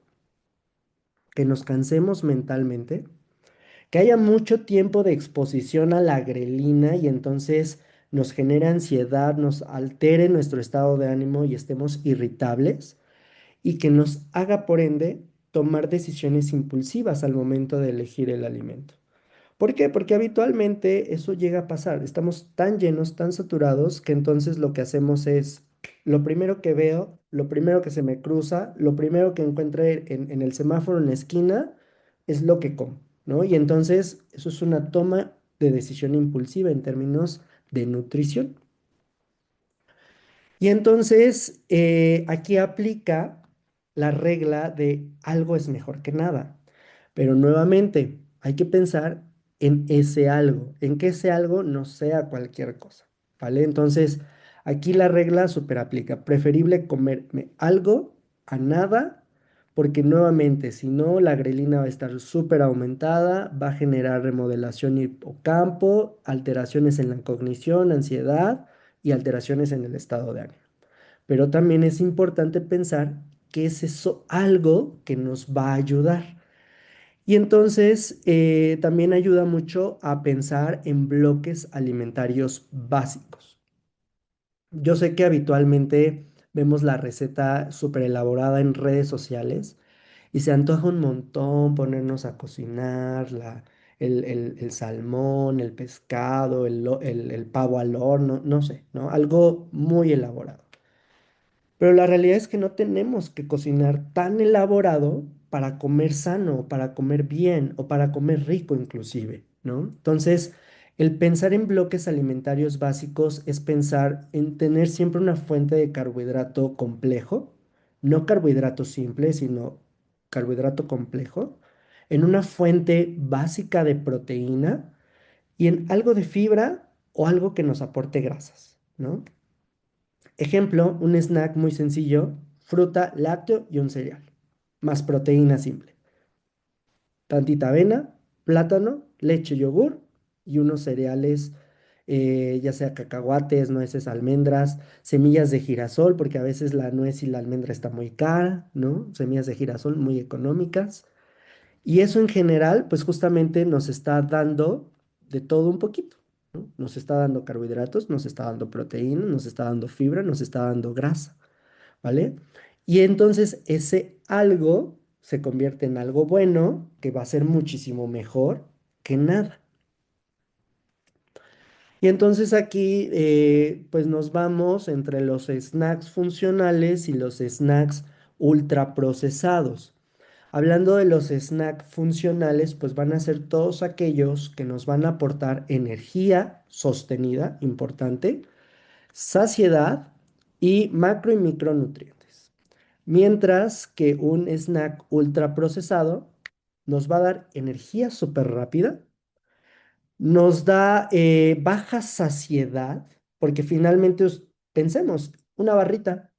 que nos cansemos mentalmente, que haya mucho tiempo de exposición a la grelina y entonces nos genere ansiedad, nos altere nuestro estado de ánimo y estemos irritables y que nos haga por ende tomar decisiones impulsivas al momento de elegir el alimento. ¿Por qué? Porque habitualmente eso llega a pasar. Estamos tan llenos, tan saturados, que entonces lo que hacemos es lo primero que veo, lo primero que se me cruza, lo primero que encuentre en el semáforo en la esquina es lo que como, ¿no? Y entonces eso es una toma de decisión impulsiva en términos de nutrición. Y entonces aquí aplica la regla de algo es mejor que nada. Pero nuevamente hay que pensar en ese algo, en que ese algo no sea cualquier cosa, ¿vale? Entonces aquí la regla super aplica. Preferible comerme algo a nada, porque nuevamente si no la grelina va a estar súper aumentada, va a generar remodelación hipocampo, alteraciones en la cognición, ansiedad y alteraciones en el estado de ánimo. Pero también es importante pensar qué es eso algo que nos va a ayudar. Y entonces también ayuda mucho a pensar en bloques alimentarios básicos. Yo sé que habitualmente vemos la receta súper elaborada en redes sociales y se antoja un montón ponernos a cocinar el salmón, el pescado, el pavo al horno, no sé, ¿no? Algo muy elaborado. Pero la realidad es que no tenemos que cocinar tan elaborado para comer sano, para comer bien o para comer rico inclusive, ¿no? Entonces, el pensar en bloques alimentarios básicos es pensar en tener siempre una fuente de carbohidrato complejo, no carbohidrato simple, sino carbohidrato complejo, en una fuente básica de proteína y en algo de fibra o algo que nos aporte grasas, ¿no? Ejemplo, un snack muy sencillo, fruta, lácteo y un cereal, más proteína simple. Tantita avena, plátano, leche, yogur y unos cereales, ya sea cacahuates, nueces, almendras, semillas de girasol, porque a veces la nuez y la almendra está muy cara, ¿no? Semillas de girasol muy económicas. Y eso en general, pues justamente nos está dando de todo un poquito, ¿no? Nos está dando carbohidratos, nos está dando proteína, nos está dando fibra, nos está dando grasa, ¿vale? Y entonces ese algo se convierte en algo bueno que va a ser muchísimo mejor que nada. Y entonces aquí pues nos vamos entre los snacks funcionales y los snacks ultraprocesados. Hablando de los snacks funcionales, pues van a ser todos aquellos que nos van a aportar energía sostenida, importante, saciedad y macro y micronutrientes. Mientras que un snack ultra procesado nos va a dar energía súper rápida, nos da baja saciedad, porque finalmente pensemos, una barrita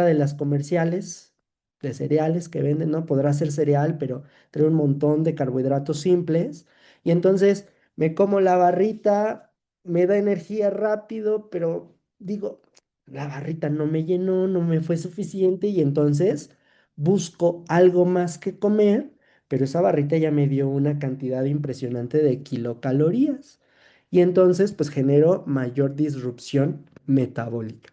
de las comerciales de cereales que venden, ¿no? Podrá ser cereal, pero trae un montón de carbohidratos simples. Y entonces me como la barrita, me da energía rápido, pero digo, la barrita no me llenó, no me fue suficiente y entonces busco algo más que comer, pero esa barrita ya me dio una cantidad impresionante de kilocalorías. Y entonces, pues genero mayor disrupción metabólica.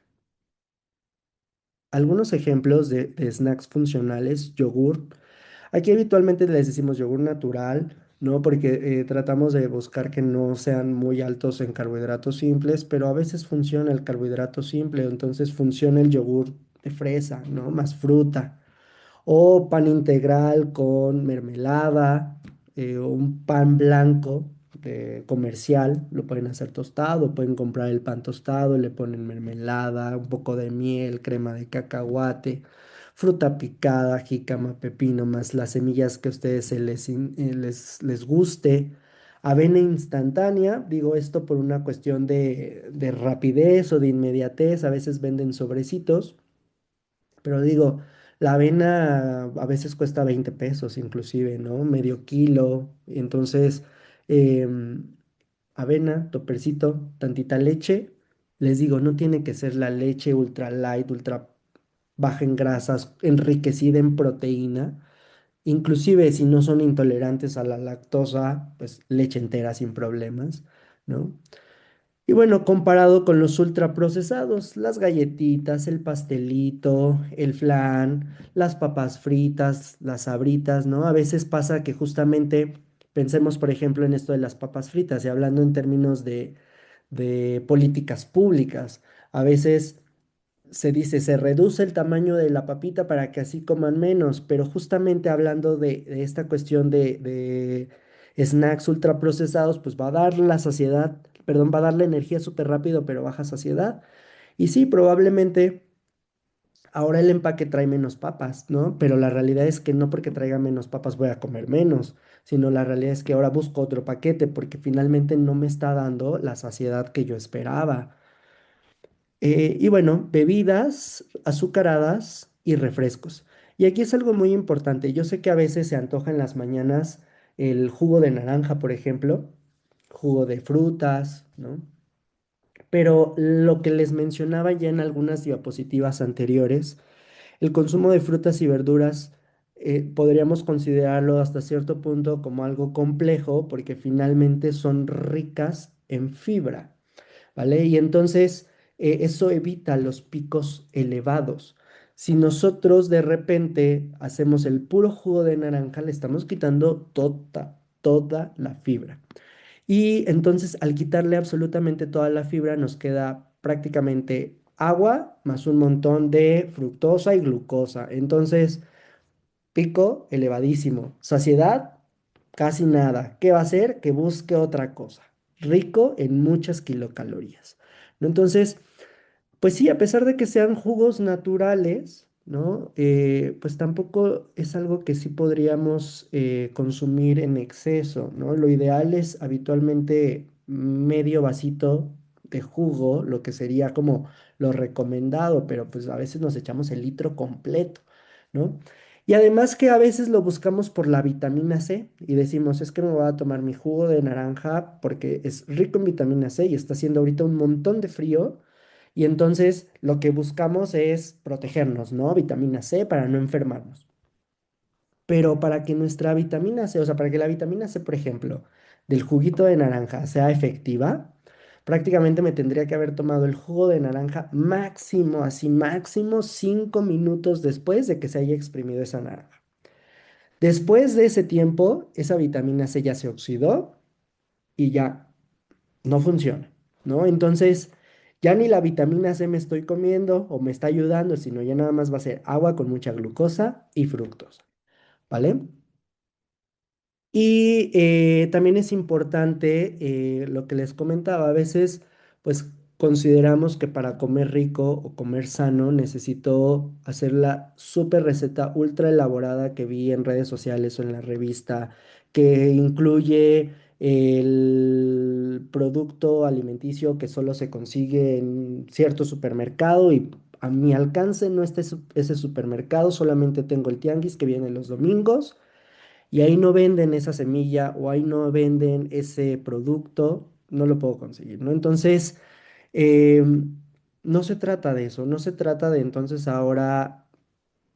Algunos ejemplos de snacks funcionales, yogur. Aquí habitualmente les decimos yogur natural, ¿no? Porque tratamos de buscar que no sean muy altos en carbohidratos simples, pero a veces funciona el carbohidrato simple, entonces funciona el yogur de fresa, ¿no? Más fruta. O pan integral con mermelada, o un pan blanco comercial, lo pueden hacer tostado, pueden comprar el pan tostado, le ponen mermelada, un poco de miel, crema de cacahuate, fruta picada, jícama, pepino, más las semillas que a ustedes les guste. Avena instantánea, digo esto por una cuestión de rapidez o de inmediatez, a veces venden sobrecitos. Pero digo, la avena a veces cuesta 20 pesos inclusive, ¿no? Medio kilo. Entonces, em, avena, topercito, tantita leche. Les digo, no tiene que ser la leche ultra light, ultra baja en grasas, enriquecida en proteína. Inclusive si no son intolerantes a la lactosa, pues leche entera sin problemas, ¿no? Y bueno, comparado con los ultraprocesados, las galletitas, el pastelito, el flan, las papas fritas, las sabritas, ¿no? A veces pasa que justamente pensemos, por ejemplo, en esto de las papas fritas y hablando en términos de políticas públicas. A veces se dice, se reduce el tamaño de la papita para que así coman menos, pero justamente hablando de esta cuestión de snacks ultraprocesados, pues va a dar la saciedad, perdón, va a dar la energía súper rápido, pero baja saciedad. Y sí, probablemente ahora el empaque trae menos papas, ¿no? Pero la realidad es que no porque traiga menos papas voy a comer menos, sino la realidad es que ahora busco otro paquete porque finalmente no me está dando la saciedad que yo esperaba. Y bueno, bebidas azucaradas y refrescos. Y aquí es algo muy importante. Yo sé que a veces se antoja en las mañanas el jugo de naranja, por ejemplo, jugo de frutas, ¿no? Pero lo que les mencionaba ya en algunas diapositivas anteriores, el consumo de frutas y verduras podríamos considerarlo hasta cierto punto como algo complejo porque finalmente son ricas en fibra. ¿Vale? Y entonces eso evita los picos elevados. Si nosotros de repente hacemos el puro jugo de naranja, le estamos quitando toda la fibra. Y entonces al quitarle absolutamente toda la fibra nos queda prácticamente agua más un montón de fructosa y glucosa. Entonces, pico elevadísimo. Saciedad, casi nada. ¿Qué va a hacer? Que busque otra cosa. Rico en muchas kilocalorías, ¿no? Entonces, pues sí, a pesar de que sean jugos naturales, ¿no? Pues tampoco es algo que sí podríamos consumir en exceso, ¿no? Lo ideal es habitualmente medio vasito de jugo, lo que sería como lo recomendado, pero pues a veces nos echamos el litro completo, ¿no? Y además que a veces lo buscamos por la vitamina C y decimos, es que me voy a tomar mi jugo de naranja porque es rico en vitamina C y está haciendo ahorita un montón de frío. Y entonces lo que buscamos es protegernos, ¿no? Vitamina C para no enfermarnos. Pero para que nuestra vitamina C, o sea, para que la vitamina C, por ejemplo, del juguito de naranja sea efectiva, prácticamente me tendría que haber tomado el jugo de naranja máximo, así máximo 5 minutos después de que se haya exprimido esa naranja. Después de ese tiempo, esa vitamina C ya se oxidó y ya no funciona, ¿no? Entonces, ya ni la vitamina C me estoy comiendo o me está ayudando, sino ya nada más va a ser agua con mucha glucosa y fructosa, ¿vale? Y también es importante lo que les comentaba, a veces, pues consideramos que para comer rico o comer sano necesito hacer la super receta ultra elaborada que vi en redes sociales o en la revista, que incluye el producto alimenticio que solo se consigue en cierto supermercado y a mi alcance no está ese supermercado, solamente tengo el tianguis que viene los domingos y ahí no venden esa semilla o ahí no venden ese producto, no lo puedo conseguir, ¿no? Entonces, eh, no se trata de eso, no se trata de entonces ahora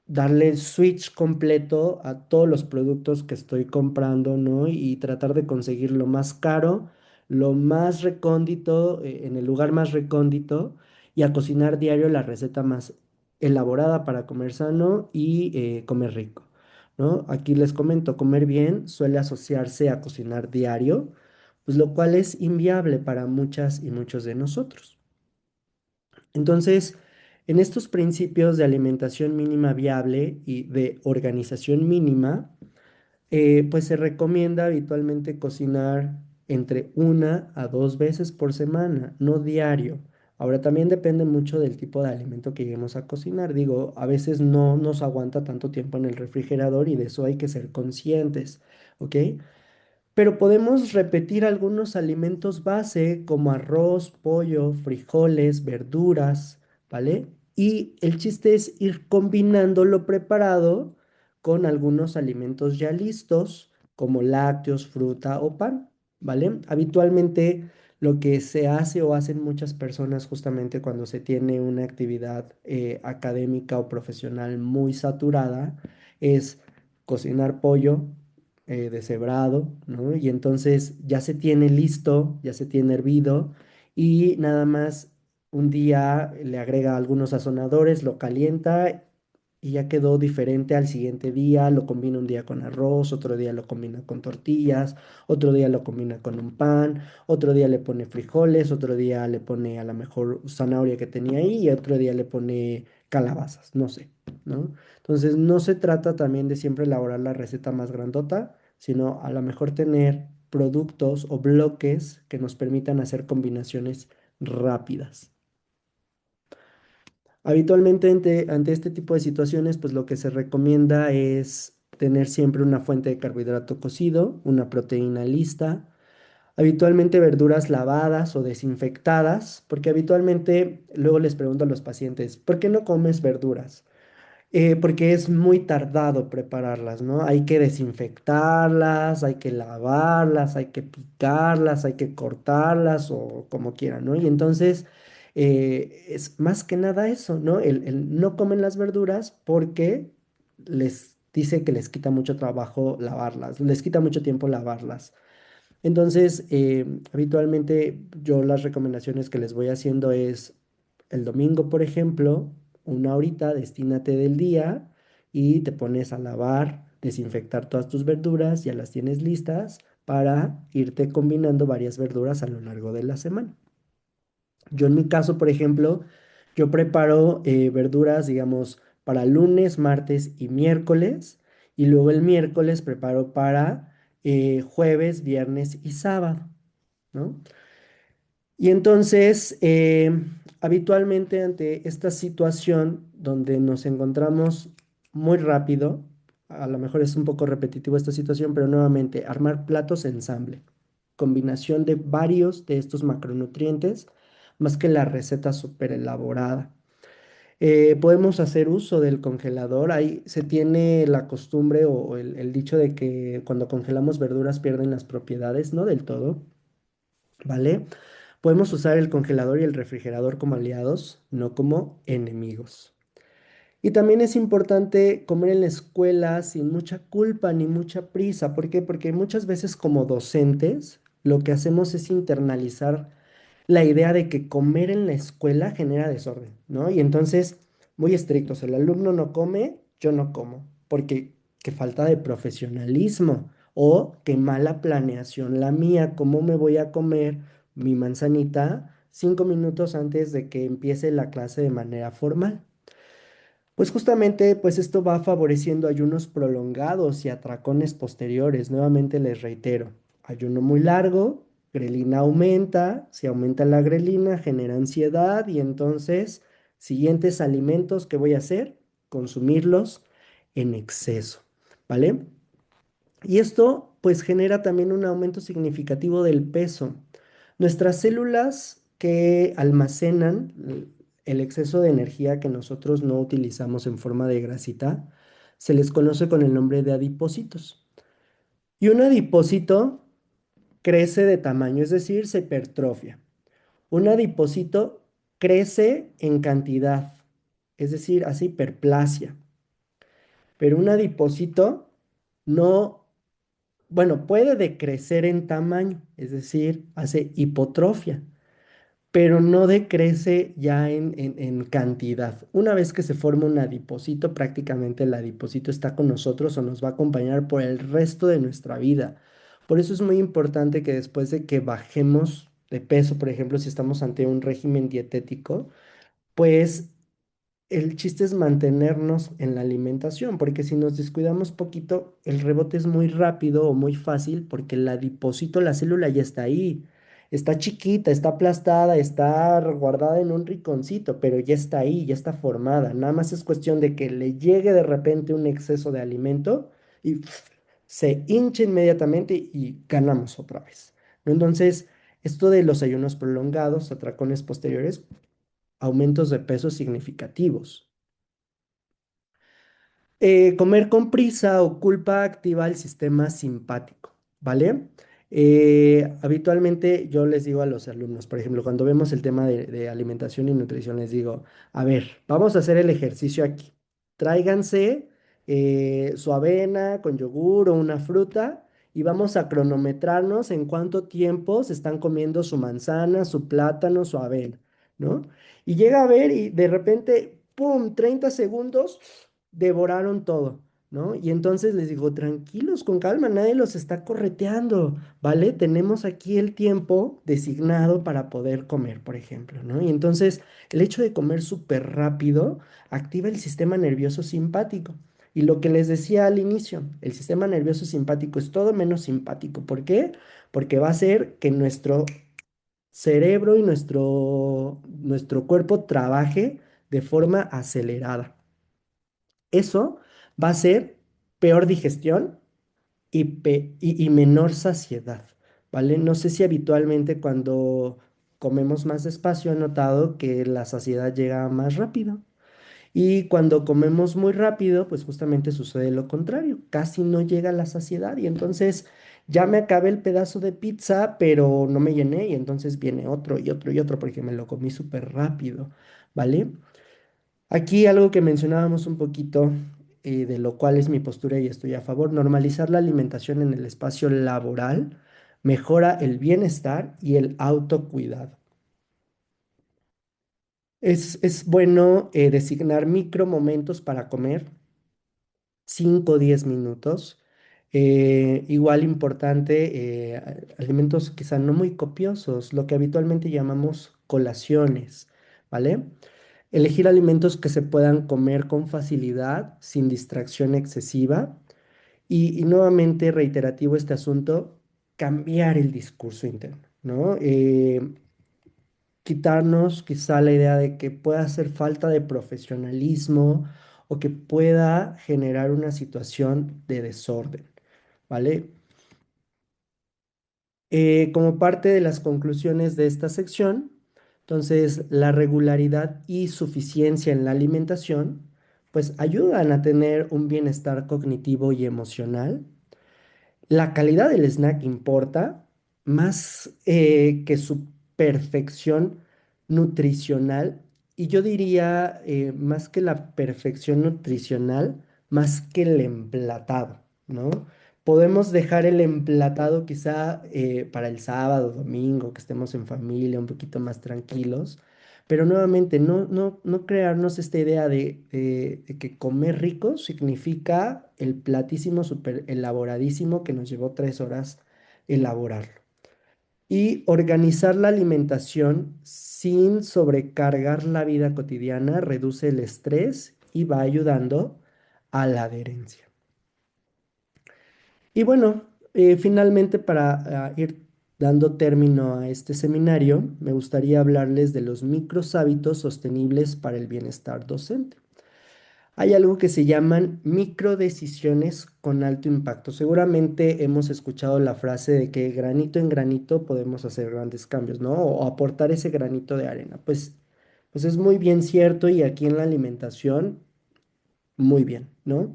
darle el switch completo a todos los productos que estoy comprando, ¿no? Y tratar de conseguir lo más caro, lo más recóndito, en el lugar más recóndito, y a cocinar diario la receta más elaborada para comer sano y comer rico, ¿no? Aquí les comento, comer bien suele asociarse a cocinar diario, pues lo cual es inviable para muchas y muchos de nosotros. Entonces, en estos principios de alimentación mínima viable y de organización mínima, pues se recomienda habitualmente cocinar entre 1 a 2 veces por semana, no diario. Ahora también depende mucho del tipo de alimento que lleguemos a cocinar. Digo, a veces no nos aguanta tanto tiempo en el refrigerador y de eso hay que ser conscientes, ¿ok? Pero podemos repetir algunos alimentos base como arroz, pollo, frijoles, verduras, ¿vale? Y el chiste es ir combinando lo preparado con algunos alimentos ya listos, como lácteos, fruta o pan, ¿vale? Habitualmente lo que se hace o hacen muchas personas justamente cuando se tiene una actividad académica o profesional muy saturada es cocinar pollo deshebrado, ¿no? Y entonces ya se tiene listo, ya se tiene hervido y nada más un día le agrega algunos sazonadores, lo calienta y ya quedó diferente al siguiente día, lo combina un día con arroz, otro día lo combina con tortillas, otro día lo combina con un pan, otro día le pone frijoles, otro día le pone a lo mejor zanahoria que tenía ahí y otro día le pone calabazas, no sé, ¿no? Entonces, no se trata también de siempre elaborar la receta más grandota, sino a lo mejor tener productos o bloques que nos permitan hacer combinaciones rápidas. Habitualmente ante este tipo de situaciones, pues lo que se recomienda es tener siempre una fuente de carbohidrato cocido, una proteína lista, habitualmente verduras lavadas o desinfectadas, porque habitualmente luego les pregunto a los pacientes, ¿por qué no comes verduras? Porque es muy tardado prepararlas, ¿no? Hay que desinfectarlas, hay que lavarlas, hay que picarlas, hay que cortarlas o como quieran, ¿no? Y entonces es más que nada eso, ¿no? No comen las verduras porque les dice que les quita mucho trabajo lavarlas, les quita mucho tiempo lavarlas. Entonces, habitualmente yo las recomendaciones que les voy haciendo es el domingo, por ejemplo, 1 horita, destínate del día y te pones a lavar, desinfectar todas tus verduras, ya las tienes listas para irte combinando varias verduras a lo largo de la semana. Yo en mi caso, por ejemplo, yo preparo verduras, digamos, para lunes, martes y miércoles, y luego el miércoles preparo para jueves, viernes y sábado, ¿no? Y entonces, habitualmente ante esta situación donde nos encontramos muy rápido, a lo mejor es un poco repetitivo esta situación, pero nuevamente, armar platos ensamble, combinación de varios de estos macronutrientes, más que la receta súper elaborada. Podemos hacer uso del congelador. Ahí se tiene la costumbre o el dicho de que cuando congelamos verduras pierden las propiedades, no del todo, ¿vale? Podemos usar el congelador y el refrigerador como aliados, no como enemigos. Y también es importante comer en la escuela sin mucha culpa ni mucha prisa. ¿Por qué? Porque muchas veces como docentes lo que hacemos es internalizar la idea de que comer en la escuela genera desorden, ¿no? Y entonces, muy estrictos, el alumno no come, yo no como, porque qué falta de profesionalismo o qué mala planeación la mía, ¿cómo me voy a comer mi manzanita 5 minutos antes de que empiece la clase de manera formal? Pues justamente, pues esto va favoreciendo ayunos prolongados y atracones posteriores. Nuevamente les reitero, ayuno muy largo grelina aumenta, si aumenta la grelina genera ansiedad y entonces siguientes alimentos que voy a hacer, consumirlos en exceso, ¿vale? Y esto pues genera también un aumento significativo del peso. Nuestras células que almacenan el exceso de energía que nosotros no utilizamos en forma de grasita, se les conoce con el nombre de adipocitos. Y un adipocito crece de tamaño, es decir, se hipertrofia. Un adipocito crece en cantidad, es decir, hace hiperplasia. Pero un adipocito no, bueno, puede decrecer en tamaño, es decir, hace hipotrofia, pero no decrece ya en cantidad. Una vez que se forma un adipocito, prácticamente el adipocito está con nosotros o nos va a acompañar por el resto de nuestra vida. Por eso es muy importante que después de que bajemos de peso, por ejemplo, si estamos ante un régimen dietético, pues el chiste es mantenernos en la alimentación, porque si nos descuidamos poquito, el rebote es muy rápido o muy fácil, porque el adipocito, la célula ya está ahí. Está chiquita, está aplastada, está guardada en un rinconcito, pero ya está ahí, ya está formada. Nada más es cuestión de que le llegue de repente un exceso de alimento y se hincha inmediatamente y ganamos otra vez, ¿no? Entonces, esto de los ayunos prolongados, atracones posteriores, aumentos de peso significativos. Comer con prisa o culpa activa el sistema simpático, ¿vale? Habitualmente yo les digo a los alumnos, por ejemplo, cuando vemos el tema de alimentación y nutrición, les digo, a ver, vamos a hacer el ejercicio aquí. Tráiganse su avena con yogur o una fruta y vamos a cronometrarnos en cuánto tiempo se están comiendo su manzana, su plátano, su avena, ¿no? Y llega a ver y de repente, ¡pum!, 30 segundos devoraron todo, ¿no? Y entonces les digo, tranquilos, con calma, nadie los está correteando, ¿vale? Tenemos aquí el tiempo designado para poder comer, por ejemplo, ¿no? Y entonces el hecho de comer súper rápido activa el sistema nervioso simpático. Y lo que les decía al inicio, el sistema nervioso simpático es todo menos simpático. ¿Por qué? Porque va a hacer que nuestro cerebro y nuestro cuerpo trabaje de forma acelerada. Eso va a ser peor digestión y menor saciedad, ¿vale? No sé si habitualmente cuando comemos más despacio han notado que la saciedad llega más rápido. Y cuando comemos muy rápido, pues justamente sucede lo contrario, casi no llega la saciedad y entonces ya me acabé el pedazo de pizza, pero no me llené y entonces viene otro y otro y otro porque me lo comí súper rápido, ¿vale? Aquí algo que mencionábamos un poquito, de lo cual es mi postura y estoy a favor, normalizar la alimentación en el espacio laboral mejora el bienestar y el autocuidado. Es bueno designar micro momentos para comer, 5 o 10 minutos. Igual importante, alimentos quizá no muy copiosos, lo que habitualmente llamamos colaciones, ¿vale? Elegir alimentos que se puedan comer con facilidad, sin distracción excesiva. Y nuevamente, reiterativo este asunto, cambiar el discurso interno, ¿no? Quitarnos quizá la idea de que pueda hacer falta de profesionalismo o que pueda generar una situación de desorden, ¿vale? Como parte de las conclusiones de esta sección, entonces la regularidad y suficiencia en la alimentación, pues ayudan a tener un bienestar cognitivo y emocional. La calidad del snack importa más que su perfección nutricional y yo diría más que la perfección nutricional, más que el emplatado, ¿no? Podemos dejar el emplatado quizá para el sábado, domingo, que estemos en familia, un poquito más tranquilos, pero nuevamente no crearnos esta idea de que comer rico significa el platísimo súper elaboradísimo que nos llevó 3 horas elaborarlo. Y organizar la alimentación sin sobrecargar la vida cotidiana reduce el estrés y va ayudando a la adherencia. Y bueno, finalmente para ir Dando término a este seminario, me gustaría hablarles de los micros hábitos sostenibles para el bienestar docente. Hay algo que se llaman microdecisiones con alto impacto. Seguramente hemos escuchado la frase de que granito en granito podemos hacer grandes cambios, ¿no? O aportar ese granito de arena. Pues es muy bien cierto y aquí en la alimentación, muy bien, ¿no?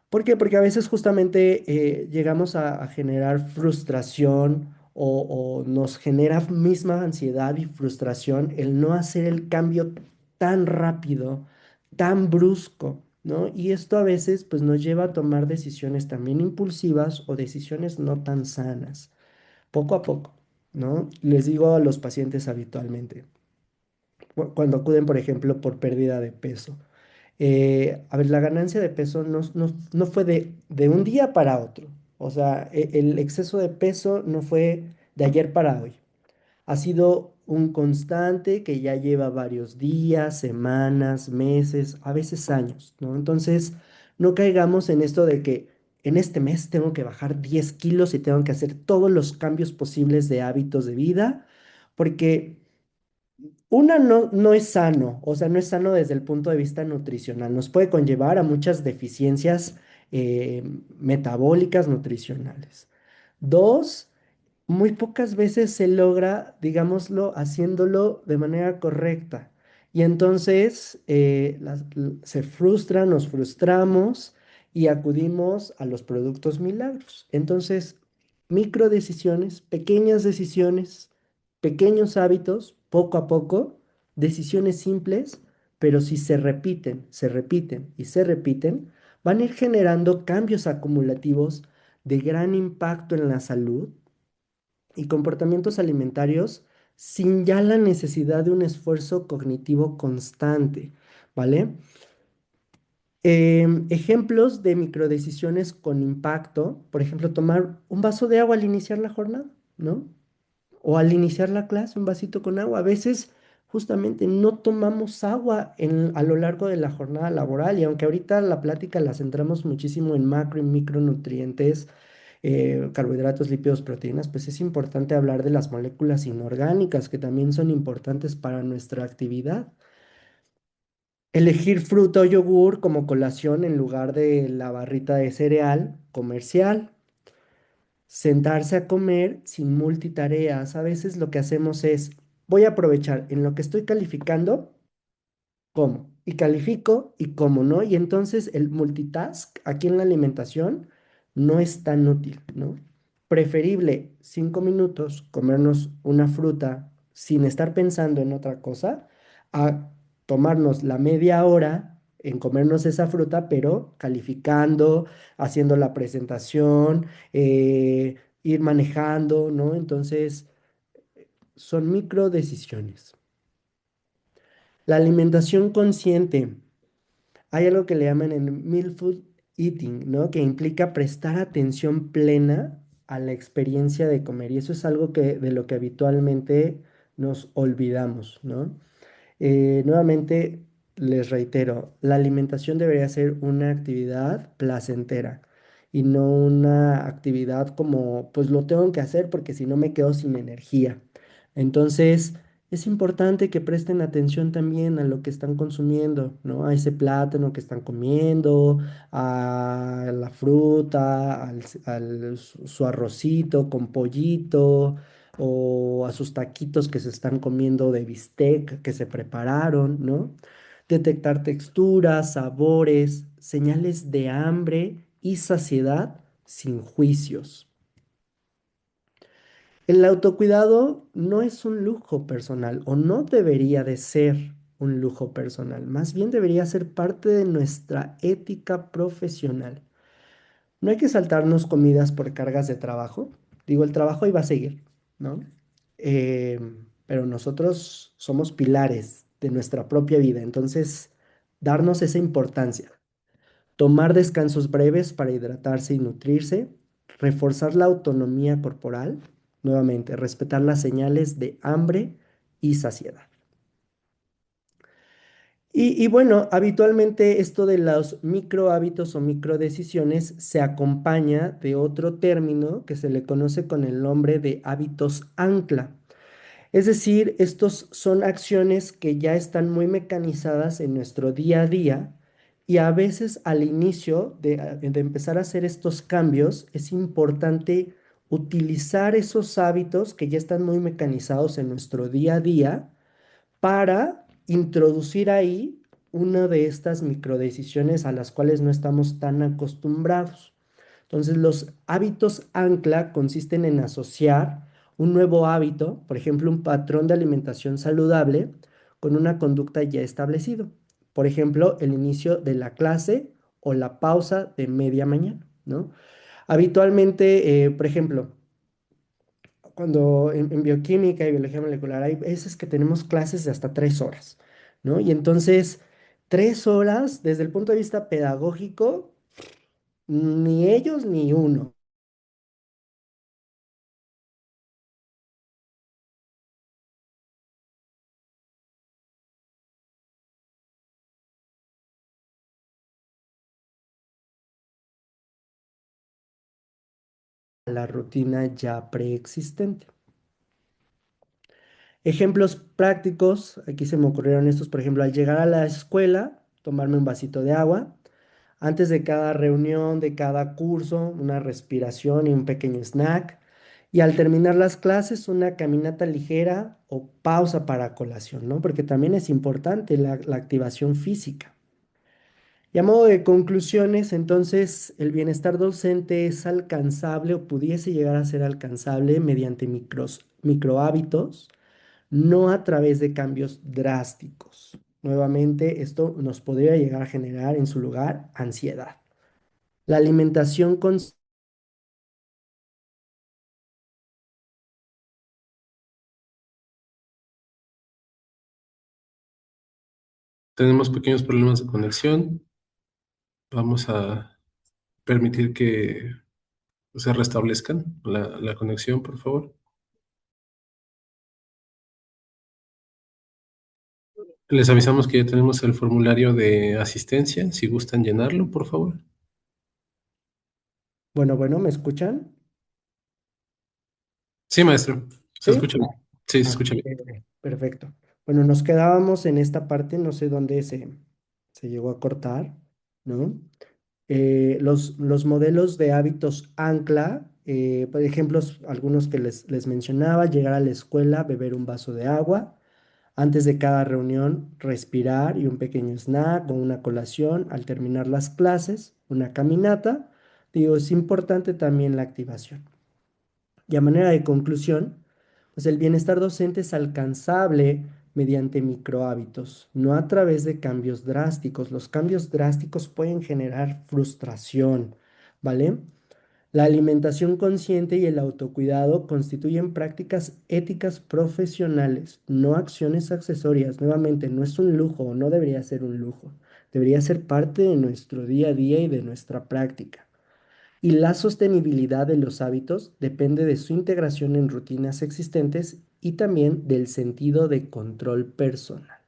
¿Por qué? Porque a veces justamente llegamos a generar frustración o nos genera misma ansiedad y frustración el no hacer el cambio tan rápido, tan brusco, ¿no? Y esto a veces pues nos lleva a tomar decisiones también impulsivas o decisiones no tan sanas, poco a poco, ¿no? Les digo a los pacientes habitualmente, cuando acuden, por ejemplo, por pérdida de peso. A ver, la ganancia de peso no fue de un día para otro. O sea, el exceso de peso no fue de ayer para hoy. Ha sido un constante que ya lleva varios días, semanas, meses, a veces años, ¿no? Entonces, no caigamos en esto de que en este mes tengo que bajar 10 kilos y tengo que hacer todos los cambios posibles de hábitos de vida, porque una no es sano, o sea, no es sano desde el punto de vista nutricional. Nos puede conllevar a muchas deficiencias eh, metabólicas nutricionales. Dos, muy pocas veces se logra, digámoslo, haciéndolo de manera correcta. Y entonces se frustran, nos frustramos y acudimos a los productos milagros. Entonces, micro decisiones, pequeños hábitos, poco a poco, decisiones simples, pero si se repiten y se repiten, van a ir generando cambios acumulativos de gran impacto en la salud y comportamientos alimentarios sin ya la necesidad de un esfuerzo cognitivo constante, ¿vale? Ejemplos de microdecisiones con impacto, por ejemplo, tomar un vaso de agua al iniciar la jornada, ¿no? O al iniciar la clase, un vasito con agua. A veces justamente no tomamos agua a lo largo de la jornada laboral y aunque ahorita la plática la centramos muchísimo en macro y micronutrientes, carbohidratos, lípidos, proteínas, pues es importante hablar de las moléculas inorgánicas que también son importantes para nuestra actividad. Elegir fruta o yogur como colación en lugar de la barrita de cereal comercial. Sentarse a comer sin multitareas. A veces lo que hacemos es, voy a aprovechar en lo que estoy calificando, como, y califico y como, ¿no? Y entonces el multitask aquí en la alimentación no es tan útil, ¿no? Preferible 5 minutos comernos una fruta sin estar pensando en otra cosa, a tomarnos la media hora en comernos esa fruta, pero calificando, haciendo la presentación, ir manejando, ¿no? Entonces, son micro decisiones. La alimentación consciente. Hay algo que le llaman el mindful eating, ¿no? Que implica prestar atención plena a la experiencia de comer. Y eso es algo de lo que habitualmente nos olvidamos, ¿no? Nuevamente, les reitero, la alimentación debería ser una actividad placentera y no una actividad como, pues lo tengo que hacer porque si no me quedo sin energía. Entonces, es importante que presten atención también a lo que están consumiendo, ¿no? A ese plátano que están comiendo, a la fruta, su arrocito con pollito o a sus taquitos que se están comiendo de bistec que se prepararon, ¿no? Detectar texturas, sabores, señales de hambre y saciedad sin juicios. El autocuidado no es un lujo personal o no debería de ser un lujo personal, más bien debería ser parte de nuestra ética profesional. No hay que saltarnos comidas por cargas de trabajo. Digo, el trabajo iba a seguir, ¿no? Pero nosotros somos pilares de nuestra propia vida, entonces darnos esa importancia. Tomar descansos breves para hidratarse y nutrirse. Reforzar la autonomía corporal. Nuevamente, respetar las señales de hambre y saciedad. Y bueno, habitualmente esto de los micro hábitos o micro decisiones se acompaña de otro término que se le conoce con el nombre de hábitos ancla. Es decir, estos son acciones que ya están muy mecanizadas en nuestro día a día y a veces al inicio de empezar a hacer estos cambios es importante utilizar esos hábitos que ya están muy mecanizados en nuestro día a día para introducir ahí una de estas microdecisiones a las cuales no estamos tan acostumbrados. Entonces, los hábitos ancla consisten en asociar un nuevo hábito, por ejemplo, un patrón de alimentación saludable, con una conducta ya establecida. Por ejemplo, el inicio de la clase o la pausa de media mañana, ¿no? Habitualmente, por ejemplo, cuando en bioquímica y biología molecular hay veces que tenemos clases de hasta 3 horas, ¿no? Y entonces, 3 horas, desde el punto de vista pedagógico, ni ellos ni uno. La rutina ya preexistente. Ejemplos prácticos, aquí se me ocurrieron estos, por ejemplo, al llegar a la escuela, tomarme un vasito de agua, antes de cada reunión, de cada curso, una respiración y un pequeño snack, y al terminar las clases, una caminata ligera o pausa para colación, ¿no? Porque también es importante la activación física. Y a modo de conclusiones, entonces, el bienestar docente es alcanzable o pudiese llegar a ser alcanzable mediante micro hábitos, no a través de cambios drásticos. Nuevamente, esto nos podría llegar a generar en su lugar ansiedad. La alimentación con... Tenemos pequeños problemas de conexión. Vamos a permitir que se restablezcan la conexión, por favor. Les avisamos que ya tenemos el formulario de asistencia, si gustan llenarlo, por favor. Bueno, ¿me escuchan? Sí, maestro, se ¿Sí? escucha bien. Sí, se Ah, escucha bien. perfecto. Bueno, nos quedábamos en esta parte, no sé dónde se llegó a cortar, ¿no? Los modelos de hábitos ancla, por ejemplo, algunos que les mencionaba, llegar a la escuela, beber un vaso de agua, antes de cada reunión, respirar y un pequeño snack o una colación, al terminar las clases, una caminata. Digo, es importante también la activación. Y a manera de conclusión, pues el bienestar docente es alcanzable mediante microhábitos, no a través de cambios drásticos. Los cambios drásticos pueden generar frustración, ¿vale? La alimentación consciente y el autocuidado constituyen prácticas éticas profesionales, no acciones accesorias. Nuevamente, no es un lujo o no debería ser un lujo. Debería ser parte de nuestro día a día y de nuestra práctica. Y la sostenibilidad de los hábitos depende de su integración en rutinas existentes y también del sentido de control personal.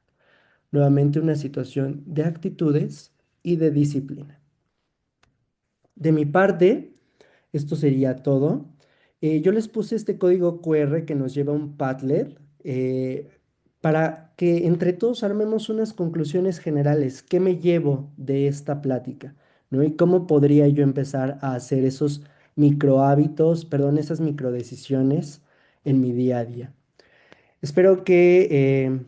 Nuevamente una situación de actitudes y de disciplina. De mi parte, esto sería todo. Yo les puse este código QR que nos lleva a un Padlet para que entre todos armemos unas conclusiones generales. ¿Qué me llevo de esta plática? ¿No? Y cómo podría yo empezar a hacer esos micro hábitos, perdón, esas micro decisiones en mi día a día. Espero que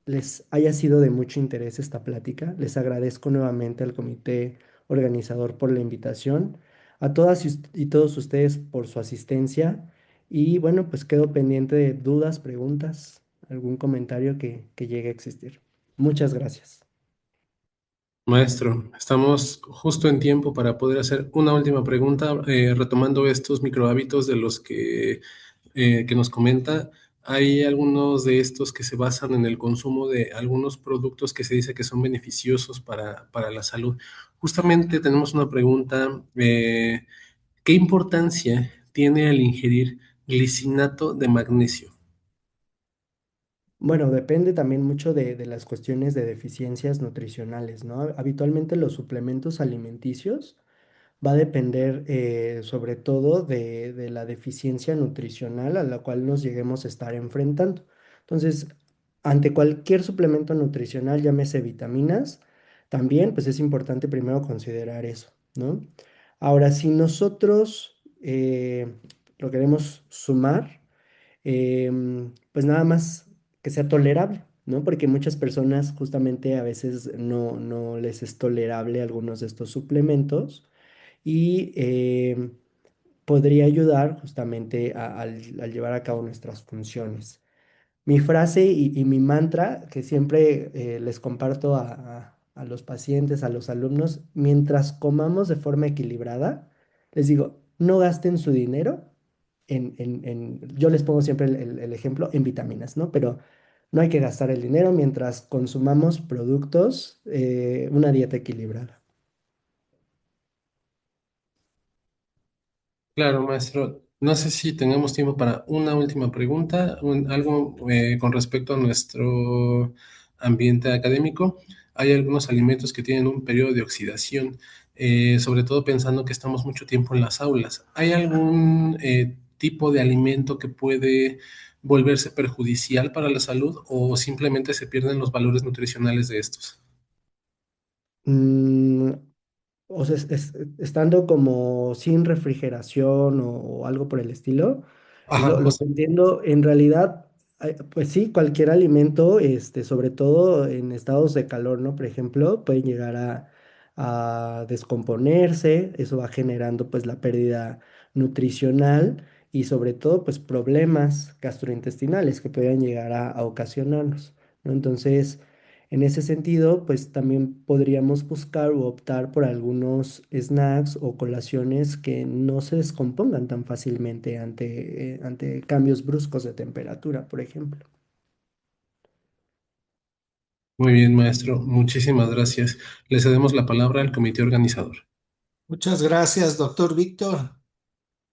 les haya sido de mucho interés esta plática. Les agradezco nuevamente al comité organizador por la invitación, a todas y todos ustedes por su asistencia y bueno, pues quedo pendiente de dudas, preguntas, algún comentario que llegue a existir. Muchas gracias. Maestro, estamos justo en tiempo para poder hacer una última pregunta, retomando estos microhábitos de los que nos comenta. Hay algunos de estos que se basan en el consumo de algunos productos que se dice que son beneficiosos para la salud. Justamente tenemos una pregunta, ¿qué importancia tiene el ingerir glicinato de magnesio? Bueno, depende también mucho de las cuestiones de deficiencias nutricionales, ¿no? Habitualmente los suplementos alimenticios va a depender sobre todo de la deficiencia nutricional a la cual nos lleguemos a estar enfrentando. Entonces, ante cualquier suplemento nutricional, llámese vitaminas, también pues es importante primero considerar eso, ¿no? Ahora, si nosotros lo queremos sumar, pues nada más que sea tolerable, ¿no? Porque muchas personas justamente a veces no les es tolerable algunos de estos suplementos y podría ayudar justamente al llevar a cabo nuestras funciones. Mi frase y mi mantra que siempre les comparto a los pacientes, a los alumnos, mientras comamos de forma equilibrada, les digo, no gasten su dinero yo les pongo siempre el ejemplo en vitaminas, ¿no? Pero no hay que gastar el dinero mientras consumamos productos, una dieta equilibrada. Claro, maestro. No sé si tengamos tiempo para una última pregunta, algo con respecto a nuestro ambiente académico. Hay algunos alimentos que tienen un periodo de oxidación, sobre todo pensando que estamos mucho tiempo en las aulas. ¿Hay algún tipo de alimento que puede volverse perjudicial para la salud o simplemente se pierden los valores nutricionales de estos? Mm, o sea, estando como sin refrigeración o algo por el estilo, es Ajá, lo que entiendo. En realidad, pues sí, cualquier alimento, sobre todo en estados de calor, ¿no? Por ejemplo, pueden llegar a descomponerse, eso va generando pues la pérdida nutricional y sobre todo pues problemas gastrointestinales que pueden llegar a ocasionarnos, ¿no? Entonces, en ese sentido, pues también podríamos buscar o optar por algunos snacks o colaciones que no se descompongan tan fácilmente ante cambios bruscos de temperatura, por ejemplo. muy bien, maestro. Muchísimas gracias. Le cedemos la palabra al comité organizador. Muchas gracias, doctor Víctor.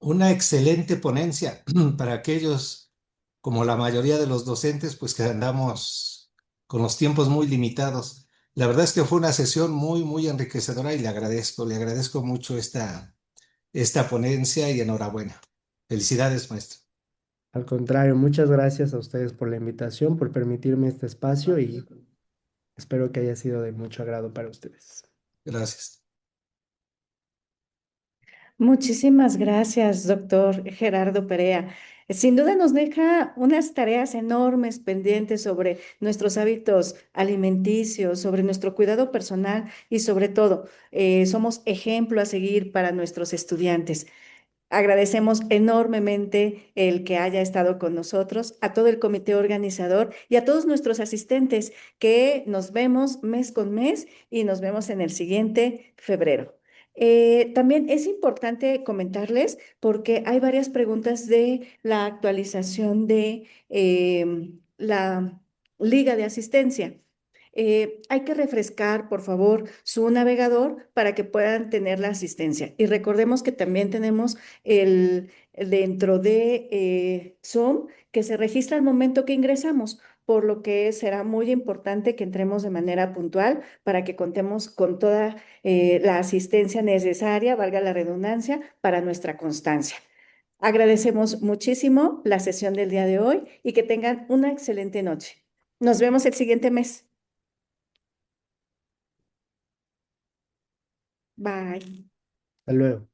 Una excelente ponencia para aquellos, como la mayoría de los docentes, pues que andamos con los tiempos muy limitados. La verdad es que fue una sesión muy enriquecedora y le agradezco mucho esta ponencia y enhorabuena. Felicidades, maestro. Al contrario, muchas gracias a ustedes por la invitación, por permitirme este espacio y espero que haya sido de mucho agrado para ustedes. Gracias. Muchísimas gracias, doctor Gerardo Perea. Sin duda nos deja unas tareas enormes pendientes sobre nuestros hábitos alimenticios, sobre nuestro cuidado personal y sobre todo, somos ejemplo a seguir para nuestros estudiantes. Agradecemos enormemente el que haya estado con nosotros, a todo el comité organizador y a todos nuestros asistentes que nos vemos mes con mes y nos vemos en el siguiente febrero. También es importante comentarles porque hay varias preguntas de la actualización de la liga de asistencia. Hay que refrescar, por favor, su navegador para que puedan tener la asistencia. Y recordemos que también tenemos dentro de Zoom que se registra al momento que ingresamos, por lo que será muy importante que entremos de manera puntual para que contemos con toda la asistencia necesaria, valga la redundancia, para nuestra constancia. Agradecemos muchísimo la sesión del día de hoy y que tengan una excelente noche. Nos vemos el siguiente mes. Bye. Hasta luego.